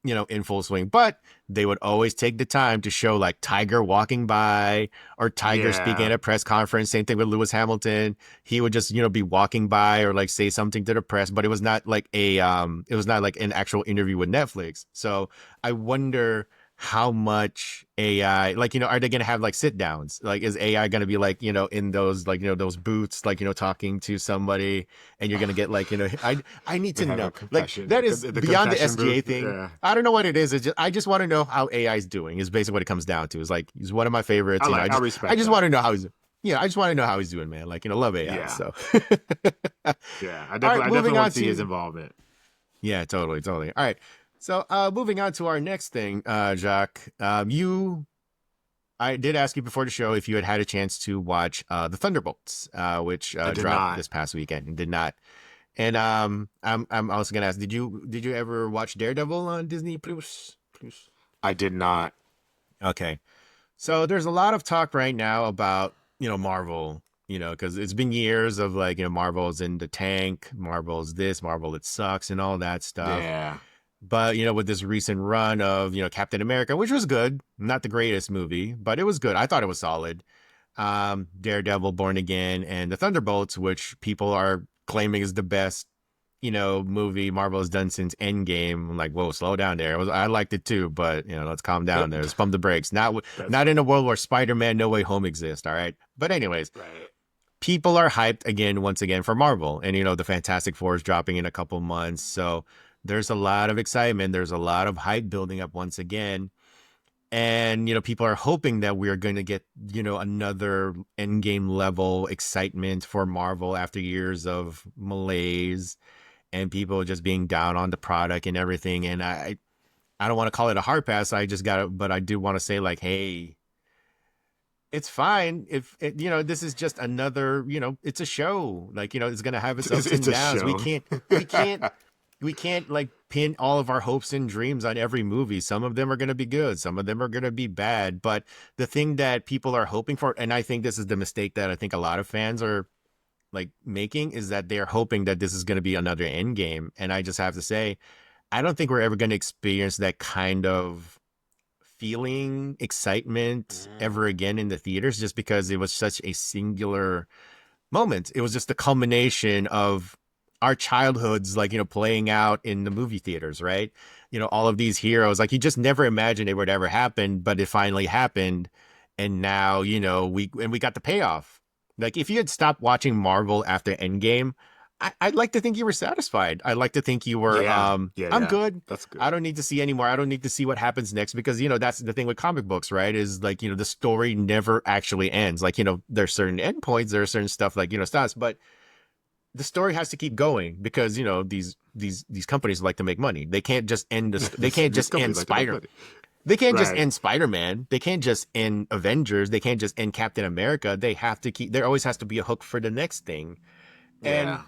in full swing, but they would always take the time to show like Tiger walking by or Tiger speaking at a press conference. Same thing with Lewis Hamilton. He would just, be walking by or like say something to the press, but it was not like it was not like an actual interview with Netflix. So I wonder how much AI, like, are they going to have like sit downs? Like, is AI going to be like, in those, like, those booths, like, talking to somebody, and you're going to get like, I need to know, like, that is beyond the SGA thing. Yeah. I don't know what it is. I just want to know how AI is doing is basically what it comes down to. Is like, he's one of my favorites. I just want to know how he's, I just want to know how he's doing, man. Like, love AI. Yeah. So yeah, I definitely want to see his involvement. Yeah, totally. All right. So moving on to our next thing, Jacques, I did ask you before the show if you had a chance to watch the Thunderbolts, which dropped this past weekend, and did not. And I'm also gonna ask, did you ever watch Daredevil on Disney Plus? I did not. Okay, so there's a lot of talk right now about Marvel, because it's been years of like Marvel's in the tank, Marvel's this, Marvel it sucks, and all that stuff. Yeah. But, with this recent run of, Captain America, which was good, not the greatest movie, but it was good. I thought it was solid. Daredevil, Born Again, and the Thunderbolts, which people are claiming is the best, movie Marvel has done since Endgame. I'm like, whoa, slow down there. I liked it too, but, let's calm down there. Let's pump the brakes. Not in a world where Spider-Man No Way Home exists, all right? But anyways, people are hyped once again for Marvel. And, the Fantastic Four is dropping in a couple months, so there's a lot of excitement. There's a lot of hype building up once again. And, people are hoping that we are going to get, another Endgame level excitement for Marvel after years of malaise and people just being down on the product and everything. And I don't want to call it a hard pass. But I do want to say like, hey, it's fine if this is just another, it's a show. Like, it's going to have its ups and downs. We can't like pin all of our hopes and dreams on every movie. Some of them are going to be good. Some of them are going to be bad. But the thing that people are hoping for, and I think this is the mistake that I think a lot of fans are like making, is that they're hoping that this is going to be another Endgame. And I just have to say, I don't think we're ever going to experience that kind of feeling, excitement ever again in the theaters, just because it was such a singular moment. It was just the culmination of our childhoods, like, playing out in the movie theaters, right? All of these heroes, like, you just never imagined it would ever happen, but it finally happened. And now, we got the payoff. Like, if you had stopped watching Marvel after Endgame, I'd like to think you were satisfied. I'd like to think you were, I'm good. That's good. I don't need to see anymore. I don't need to see what happens next, because, that's the thing with comic books, right? Is like, the story never actually ends. Like, there's certain endpoints, there are certain stuff like, stops, but the story has to keep going, because these companies like to make money. They can't just end they can't just end Spider. They can't just end Spider-Man. They can't just end Avengers. They can't just end Captain America. They have to keep. There always has to be a hook for the next thing. And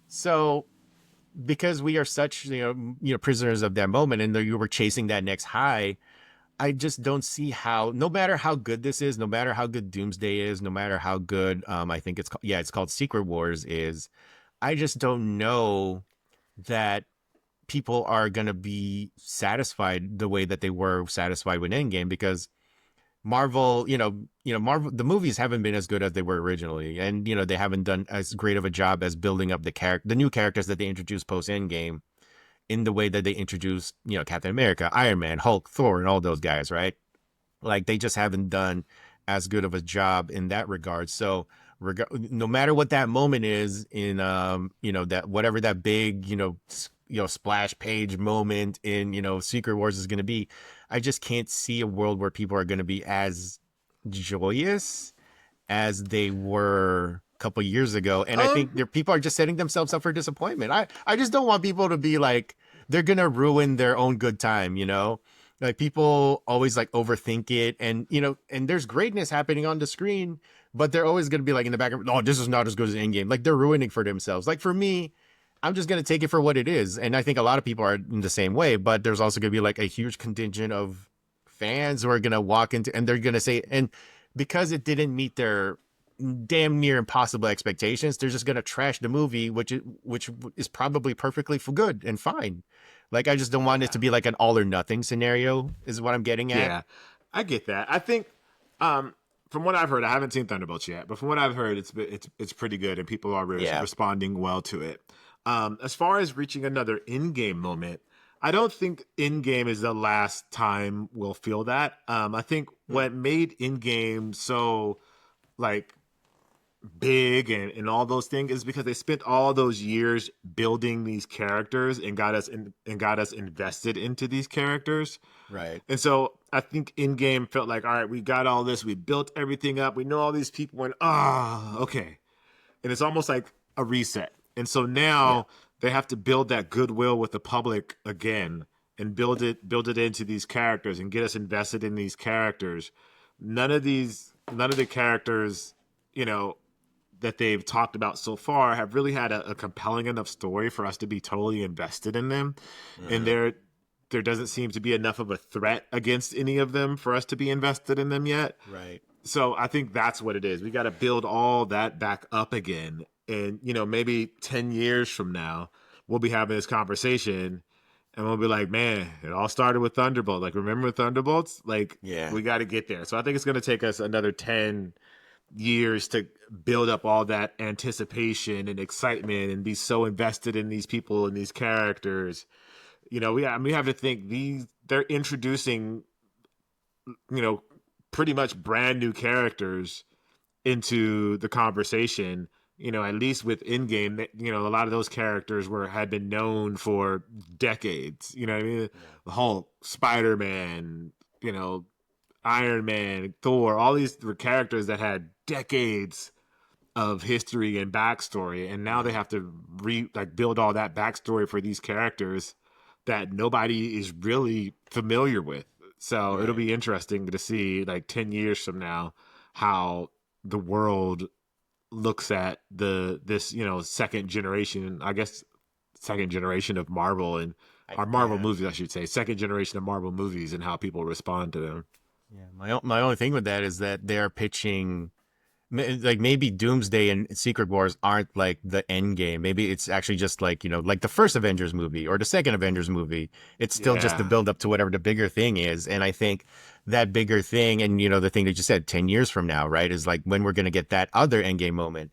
so, because we are such prisoners of that moment, and you were chasing that next high, I just don't see how, no matter how good this is, no matter how good Doomsday is, no matter how good I think it's called Secret Wars is, I just don't know that people are going to be satisfied the way that they were satisfied with Endgame, because Marvel, Marvel, the movies haven't been as good as they were originally, and they haven't done as great of a job as building up the new characters that they introduced post Endgame in the way that they introduced, Captain America, Iron Man, Hulk, Thor, and all those guys, right? Like, they just haven't done as good of a job in that regard. So no matter what that moment is in, that whatever that big, splash page moment in, Secret Wars is going to be, I just can't see a world where people are going to be as joyous as they were a couple years ago. And I think people are just setting themselves up for disappointment. I just don't want people to be like, they're going to ruin their own good time, Like people always like overthink it, and and there's greatness happening on the screen, but they're always gonna be like in the background, oh, this is not as good as Endgame. Like they're ruining for themselves. Like for me, I'm just gonna take it for what it is, and I think a lot of people are in the same way. But there's also gonna be like a huge contingent of fans who are gonna walk into, and they're gonna say, and because it didn't meet their damn near impossible expectations, they're just gonna trash the movie, which is probably perfectly for good and fine. Like I just don't want it to be like an all or nothing scenario, is what I'm getting at. Yeah, I get that. I think from what I've heard, I haven't seen Thunderbolts yet, but from what I've heard, it's pretty good, and people are responding well to it. As far as reaching another in-game moment, I don't think in-game is the last time we'll feel that. I think what made in-game so like big and all those things is because they spent all those years building these characters and got us invested into these characters. Right. And so I think in game felt like, all right, we got all this, we built everything up, we know all these people, and okay. And it's almost like a reset. And so now they have to build that goodwill with the public again and build it into these characters and get us invested in these characters. None of the characters, that they've talked about so far have really had a compelling enough story for us to be totally invested in them. Mm-hmm. And there doesn't seem to be enough of a threat against any of them for us to be invested in them yet. Right. So I think that's what it is. We got to build all that back up again. And, maybe 10 years from now, we'll be having this conversation and we'll be like, man, it all started with Thunderbolt. Like, remember Thunderbolts? Like, we got to get there. So I think it's going to take us another 10 years to build up all that anticipation and excitement and be so invested in these people and these characters. We have to think they're introducing, pretty much brand new characters into the conversation. At least with in-game, a lot of those characters had been known for decades. You know what I mean? Yeah. The Hulk, Spider-Man, Iron Man, Thor, all these were characters that had decades of history and backstory, and now they have to build all that backstory for these characters that nobody is really familiar with. So it'll be interesting to see 10 years from now how the world looks at this second generation of Marvel and our Marvel movies, I should say, second generation of Marvel movies, and how people respond to them. Yeah, my only thing with that is that they're pitching, like, maybe Doomsday and Secret Wars aren't like the end game. Maybe it's actually just like the first Avengers movie or the second Avengers movie. It's still just the build up to whatever the bigger thing is. And I think that bigger thing, and the thing that you said 10 years from now, right, is like when we're going to get that other end game moment.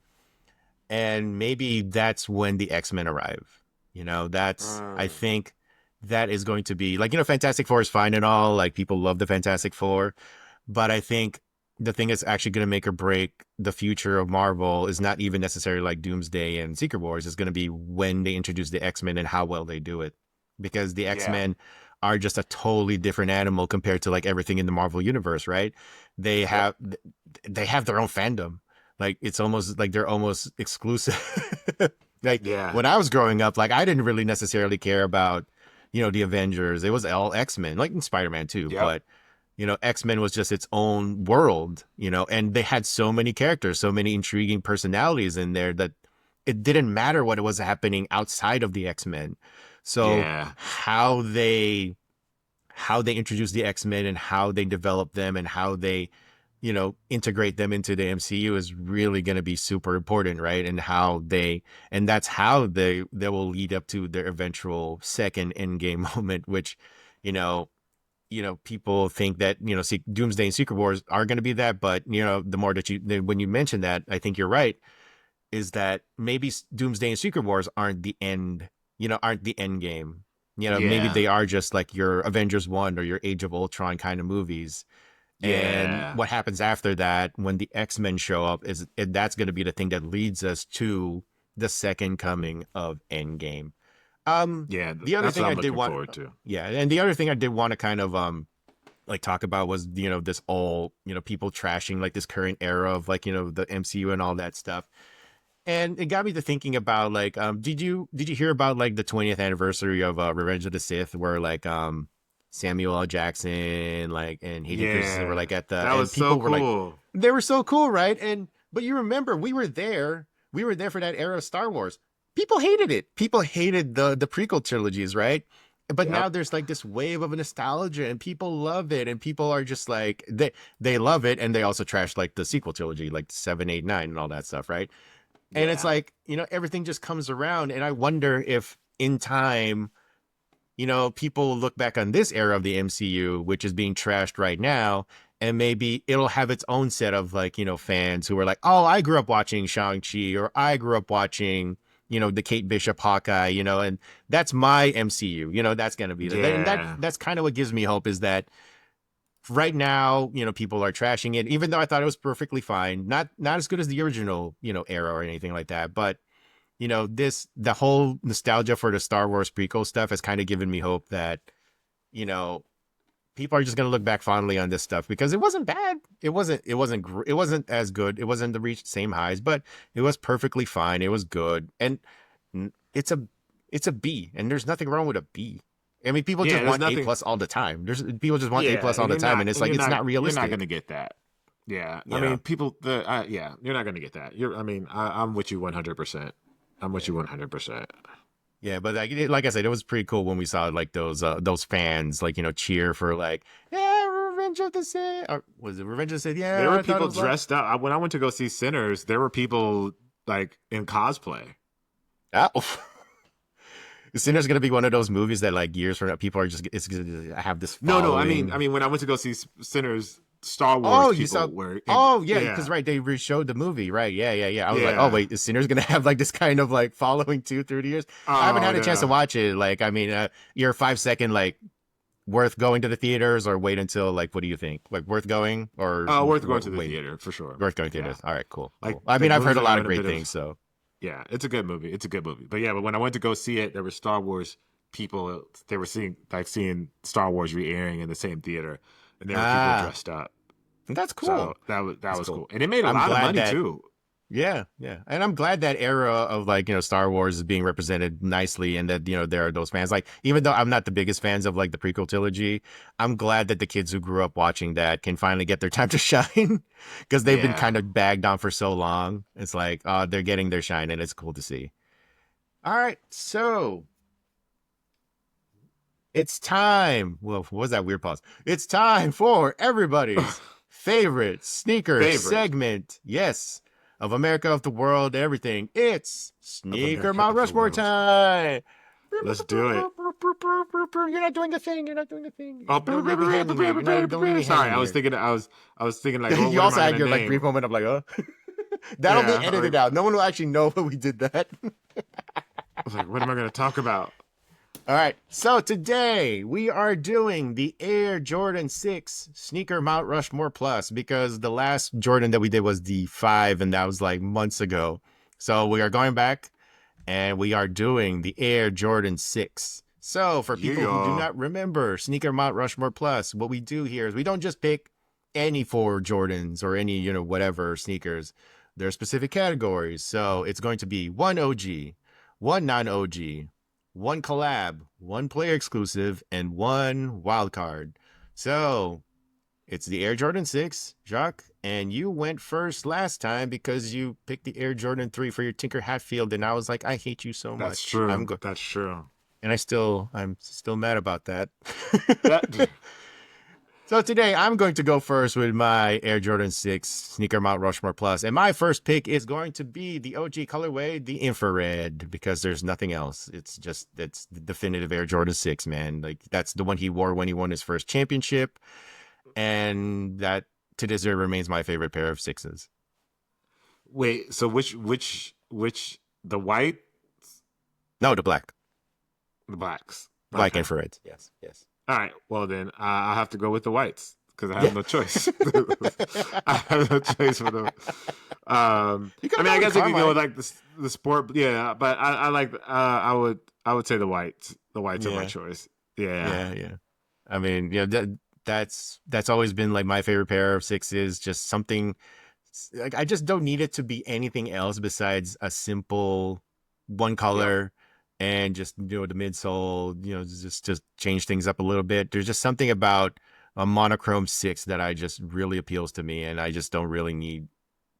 And maybe that's when the X-Men arrive. I think that is going to be like, Fantastic Four is fine and all, like people love the Fantastic Four, but I think the thing that's actually going to make or break the future of Marvel is not even necessarily like Doomsday and Secret Wars. It's going to be when they introduce the X-Men and how well they do it, because the X-Men are just a totally different animal compared to like everything in the Marvel universe, right? They have their own fandom. Like it's almost like they're almost exclusive. When I was growing up, like I didn't really necessarily care about the Avengers. It was all X-Men, like in Spider-Man too. But X-Men was just its own world, and they had so many characters, so many intriguing personalities in there that it didn't matter what was happening outside of the X-Men. So how they introduce the X-Men and how they develop them and how they integrate them into the MCU is really going to be super important, right? And that's how they will lead up to their eventual second endgame moment, which, people think that, Doomsday and Secret Wars are going to be that, but, the more that when you mention that, I think you're right, is that maybe Doomsday and Secret Wars aren't the end game. Maybe they are just like your Avengers 1 or your Age of Ultron kind of movies. And what happens after that when the X-Men show up that's going to be the thing that leads us to the second coming of Endgame. The other thing I did want forward to. And the other thing I did want to kind of talk about was this all people trashing like this current era of like the MCU and all that stuff. And it got me to thinking about did you hear about like the 20th anniversary of Revenge of the Sith, where like Samuel L. Jackson, like, and Hayden Christensen were like at the. That was so cool. They were so cool, right? But you remember, we were there for that era of Star Wars. People hated it. People hated the prequel trilogies, right? But now there's like this wave of nostalgia, and people love it, and people are just like they love it, and they also trash like the sequel trilogy, like 7, 8, 9, and all that stuff, right? And it's like, everything just comes around, and I wonder if in time, people look back on this era of the MCU, which is being trashed right now, and maybe it'll have its own set of like, fans who are like, oh, I grew up watching Shang-Chi, or I grew up watching, the Kate Bishop Hawkeye, and that's my MCU, that's going to be and that's kind of what gives me hope, is that right now, people are trashing it, even though I thought it was perfectly fine, not as good as the original, era or anything like that. But, the whole nostalgia for the Star Wars prequel stuff has kind of given me hope that, people are just going to look back fondly on this stuff, because it wasn't bad. It wasn't as good. It wasn't to reach the same highs, but it was perfectly fine. It was good. And it's a B, and there's nothing wrong with a B. I mean, people just want A+ all the time. People just want A+ all the time, and it's like, it's not realistic. You're not going to get that. Yeah. I mean, people, you're not going to get that. I'm with you 100%. I'm with you 100%. Yeah, but like I said, it was pretty cool when we saw like those fans like, cheer for like, Revenge of the Sith. Or was it Revenge of the Sith? Yeah. There were people dressed up. When I went to go see Sinners, there were people like in cosplay. Oh. Sinners going to be one of those movies that like years from now people are just have this following. No. I mean when I went to go see Sinners, Star Wars because right, they re-showed the movie, right? Yeah. I was like, oh wait, is Sinners gonna have like this kind of like following through the years? I haven't had a chance to watch it. Like, I mean, you're 5-second like worth going to the theaters, or wait until like, what do you think? Like worth going, or worth going to the theater for sure. Worth going to theaters. All right, cool. I mean, I've heard a lot of great things, so yeah, it's a good movie. But when I went to go see it, there were Star Wars people. They were seeing Star Wars re-airing in the same theater. And there were people dressed up. That's cool. So that was cool. And it made a lot of money too. Yeah. And I'm glad that era of like, Star Wars is being represented nicely, and that, there are those fans. Like, even though I'm not the biggest fans of like the prequel trilogy, I'm glad that the kids who grew up watching that can finally get their time to shine, because they've been kind of bagged on for so long. It's like, they're getting their shine, and it's cool to see. All right. So it's time. Well, what was that weird pause? It's time for everybody's favorite sneaker segment. Yes. Of America, of the world, everything. It's Sneaker Mount Rushmore time. Let's do it. You're not doing the thing. Oh, sorry, I was thinking like, oh, you also had your like brief moment of like, that'll be edited out. No one will actually know when we did that. I was like, what am I going to talk about? All right, so today we are doing the Air Jordan 6 Sneaker Mount Rushmore Plus, because the last Jordan that we did was the 5, and that was like months ago. So we are going back, and we are doing the Air Jordan 6. So for people who do not remember Sneaker Mount Rushmore Plus, what we do here is we don't just pick any 4 Jordans or any, whatever sneakers. There are specific categories. So it's going to be 1 OG, 1 non-OG, 1 collab, 1 player exclusive, and 1 wild card. So it's the Air Jordan 6, Jacques, and you went first last time because you picked the Air Jordan 3 for your Tinker Hatfield, and I was like, I hate you so much. That's true. That's true. And I'm still mad about that. So today I'm going to go first with my Air Jordan 6 Sneaker Mount Rushmore Plus. And my first pick is going to be the OG colorway, the infrared, because there's nothing else. It's the definitive Air Jordan 6, man. Like, that's the one he wore when he won his first championship. And that to this day remains my favorite pair of 6s. Wait, so which the white? No, the black. The blacks. Black infrared. Yes. All right. Well, then I'll have to go with the whites because I have no choice. I have no choice for them. I guess I could go with like the sport. Yeah, but I like. I would say the whites. The whites are my choice. Yeah. I mean, that's always been like my favorite pair of 6s. Just something. Like, I just don't need it to be anything else besides a simple one color. and just the midsole, just change things up a little bit. There's just something about a monochrome 6 that I just really appeals to me, and I just don't really need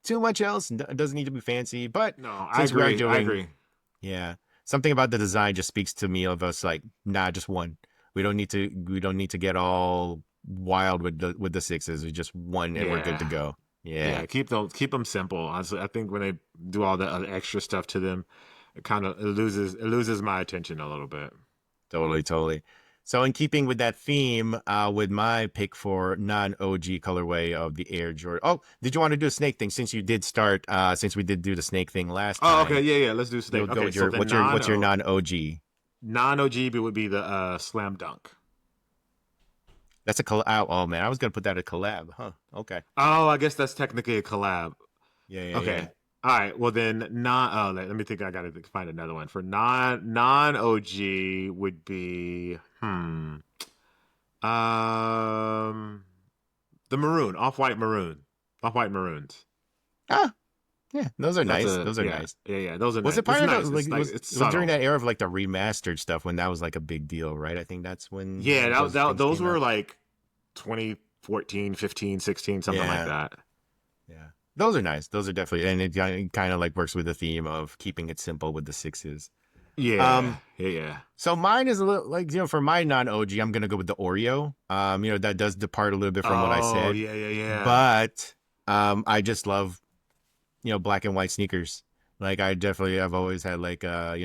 too much else. It doesn't need to be fancy, but No, I since we are agree. I doing, agree. yeah, something about the design just speaks to me of us like, nah, just one. We don't need to get all wild with the 6s. We just one and we're good to Yeah. go. Yeah, Yeah, keep them simple. Honestly, I think when they do all the other extra stuff to them, it loses my attention a little bit. totally, totally. So in keeping with that theme, with my pick for non-OG colorway of the Air Jordan. Oh, did you want to do a snake thing since you did start? Since we did do the snake thing last Oh, okay, time, yeah, yeah. Let's do you'll snake. go Okay, with so your the what's your non-OG? non OG would be the slam dunk. That's a collab. Oh man, I was gonna put that a collab, huh? Okay. Oh, I guess that's technically a collab. Yeah, yeah, yeah. Okay. All right. Well, then non. Oh, let me think. I gotta find another one for non OG would be um the maroon, off white maroons. Ah, yeah. Those are That's nice. a Those are yeah nice. yeah yeah. Those are Was nice. it It's part of the nice. like It's like it it's was during subtle. that era of like the remastered stuff when that was like a big deal, right? I think that's when Yeah, those things those came were out. like 2014, 15, 16, something like Yeah, that. yeah. Those are nice. Those are definitely, and it kind of like works with the theme of keeping it simple with the 6s. Yeah, Um, yeah, yeah. so mine is a little like for my non-OG, I'm gonna go with the Oreo. That does depart a little bit from what I Oh, said, yeah, yeah, yeah. but I just love black and white sneakers. Like I've always had like I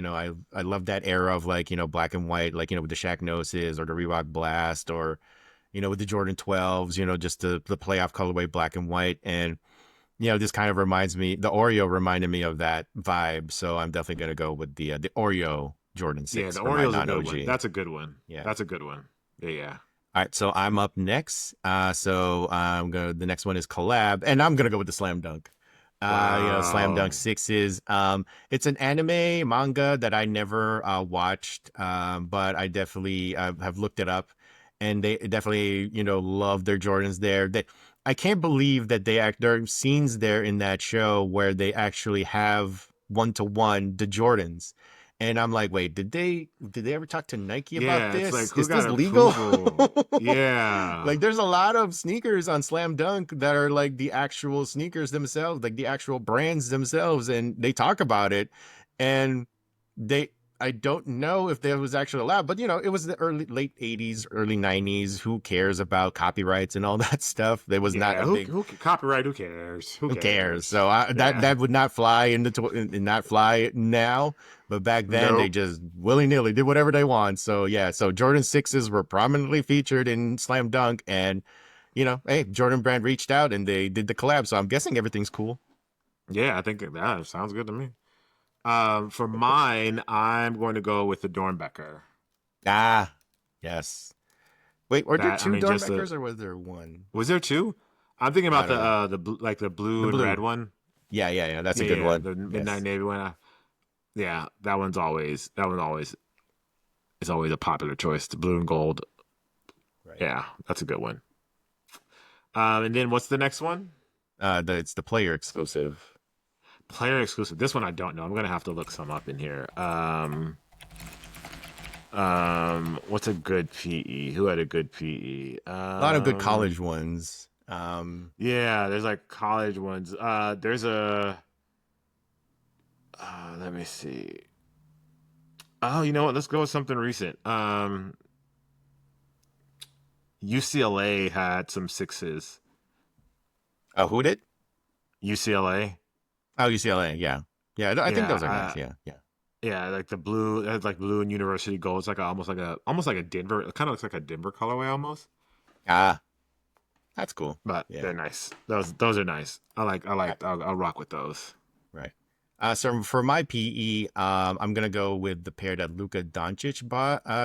love that era of like black and white, like with the Shaq Gnosis or the Reebok Blast or with the Jordan 12s, just the playoff colorway black and white. And this kind of reminds me, the Oreo reminded me of that vibe, so I'm definitely gonna go with the Oreo Jordan Yeah, 6 the for my Oreo's a non good one. OG. That's a good one. Yeah. That's a good one. Yeah, yeah. All right, so I'm up next. So the next one is collab, and I'm gonna go with the Slam Dunk. Slam Dunk Wow. 6s. It's an anime manga that I never watched, but I definitely have looked it up, and they definitely love their Jordans there. That I can't believe that there are scenes there in that show where they actually have one-to-one the Jordans. And I'm like, wait, did they ever talk to Nike about Yeah, it's this? like who Is got this legal? approval? Yeah. Like there's a lot of sneakers on Slam Dunk that are like the actual sneakers themselves, like the actual brands themselves, and they talk about it. And they I don't know if that was actually allowed, but it was the late 80s, early 90s. Who cares about copyrights and all that stuff? There was not Yeah, a big who copyright? Who cares? Who who cares? cares? So that Yeah. that would not fly not fly now. But back then, they Nope. just willy nilly did whatever they want. So yeah, so Jordan 6s were prominently featured in Slam Dunk, and hey, Jordan Brand reached out and they did the collab. So I'm guessing everything's cool. Yeah, I think that sounds good to me. For mine, I'm going to go with the Dornbecker. Ah, yes. Wait, were there That I two mean, just the Dornbeckers or was there one? was there two? I'm thinking I about don't know. the blue The and red blue. one. Yeah, yeah, yeah. That's a Yeah, good yeah, one. the midnight Yes. navy one. Yeah, that one always is always a popular choice. The blue and gold. Right. Yeah, that's a good one. And then what's the next one? It's the player exclusive. Player exclusive. This one I don't know. I'm gonna have to look some up in here. What's a good PE? Who had a good PE? A lot of good college ones. Yeah, there's like college ones. There's a. Let me see. Oh, you know what? Let's go with something recent. UCLA had some sixes. Oh, who did? UCLA. Oh, UCLA. Yeah, yeah. I think Yeah, those are nice. Yeah, yeah. yeah, like the blue. It has like blue and university gold. It's like almost like a Denver. It kind of looks like a Denver colorway almost. Ah, that's cool. But Yeah. they're nice. Those are nice. I'll rock with those. Right. So for my PE, I'm gonna go with the pair that Luka Doncic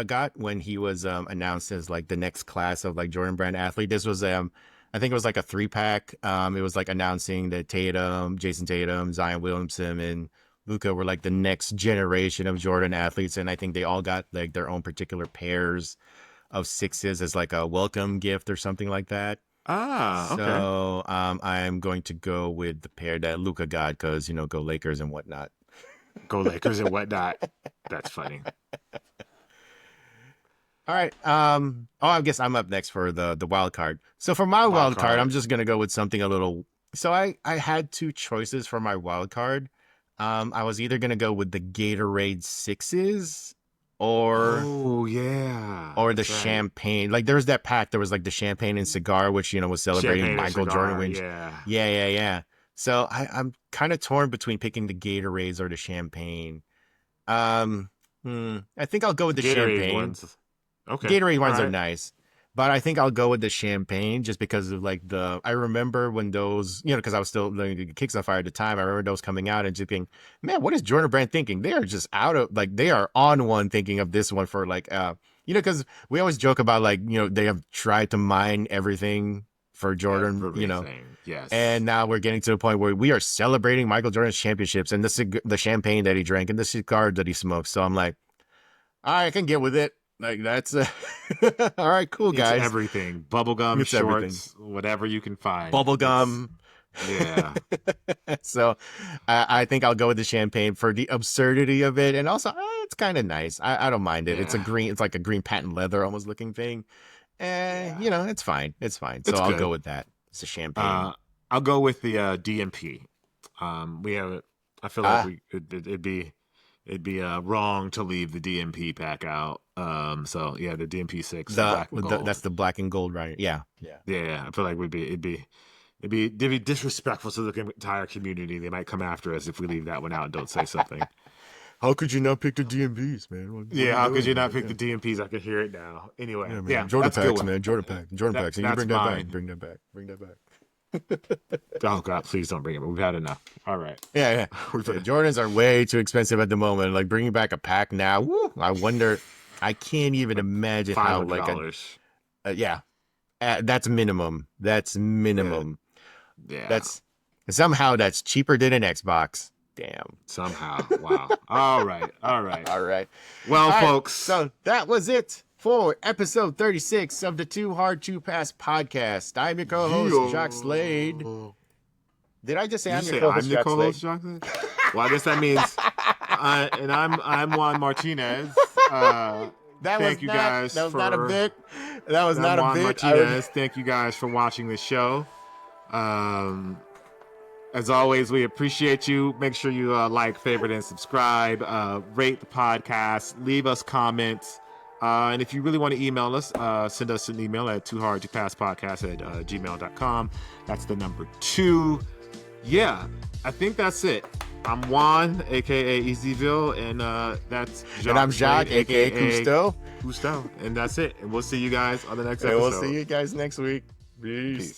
got when he was announced as like the next class of like Jordan Brand athlete. This was I think it was like a 3-pack. It was like announcing that Jason Tatum, Zion Williamson, and Luka were like the next generation of Jordan athletes, and I think they all got like their own particular pairs of sixes as like a welcome gift or something like that. Ah, okay. So I'm going to go with the pair that Luca got because go Lakers and whatnot. Go Lakers and whatnot. That's funny. All right. I guess I'm up next for the wild card. So for my wild card, I'm just gonna go with something a little. So I had two choices for my wild card. I was either gonna go with the Gatorade Sixes or the champagne. Like there was that pack. There was like the champagne and cigar, which was celebrating Michael Jordan. Yeah. So I'm kind of torn between picking the Gatorades or the champagne. I think I'll go with the champagne ones. Okay. Gatorade ones are nice, but I think I'll go with the champagne just because of like I remember when those, because I was still doing Kicks on Fire at the time. I remember those coming out and just thinking, man, what is Jordan Brand thinking? They are just they are on one thinking of this one for because we always joke about they have tried to mine everything for Jordan, Yes. And now we're getting to the point where we are celebrating Michael Jordan's championships and the champagne that he drank and the cigar that he smoked. So I'm like, all right, I can get with it. Like that's all right, cool guys. It's everything, bubblegum, shorts, everything. Whatever you can find. Bubblegum. Yeah. So I think I'll go with the champagne for the absurdity of it, and also it's kind of nice. I don't mind it. Yeah. It's like a green patent leather almost looking thing, and it's fine. It's fine. So I'll go with that. It's a champagne. I'll go with the DMP. We have it. I feel like it'd be wrong to leave the DMP pack out. So yeah, the DMP 6. That's the black and gold, right? Yeah. I feel like it'd be disrespectful to the entire community. They might come after us if we leave that one out and don't say something. How could you not pick the DMPs, man? How could you not pick the DMPs? I can hear it now. Anyway, Jordan packs, man. Jordan packs. And you bring that back. Oh God, please don't bring it back. We've had enough. All right. Yeah. Jordans are way too expensive at the moment. Like bringing back a pack now. Woo, I wonder. I can't even imagine how $500. That's minimum. That's minimum. Yeah. That's cheaper than an Xbox. Damn. Somehow. Wow. All right. Well, folks. So that was it for episode 36 of the Too Hard to Pass podcast. I'm your co-host, Jacques Slade. Did I just say I'm your co-host, Jacques Slade? Well, I guess that means, and I'm Juan Martinez. Thank you guys. That was not a bit. That was not a bit. Martinez. Thank you guys for watching the show. As always, we appreciate you. Make sure you like, favorite, and subscribe. Rate the podcast. Leave us comments. And if you really want to email us, send us an email at toohardtopasspodcast@gmail.com. That's the number 2. Yeah, I think that's it. I'm Juan, a.k.a. Easyville, and that's Jacques. And I'm Jacques, a.k.a. Cousteau. And that's it. And we'll see you guys on the next episode. We'll see you guys next week. Peace.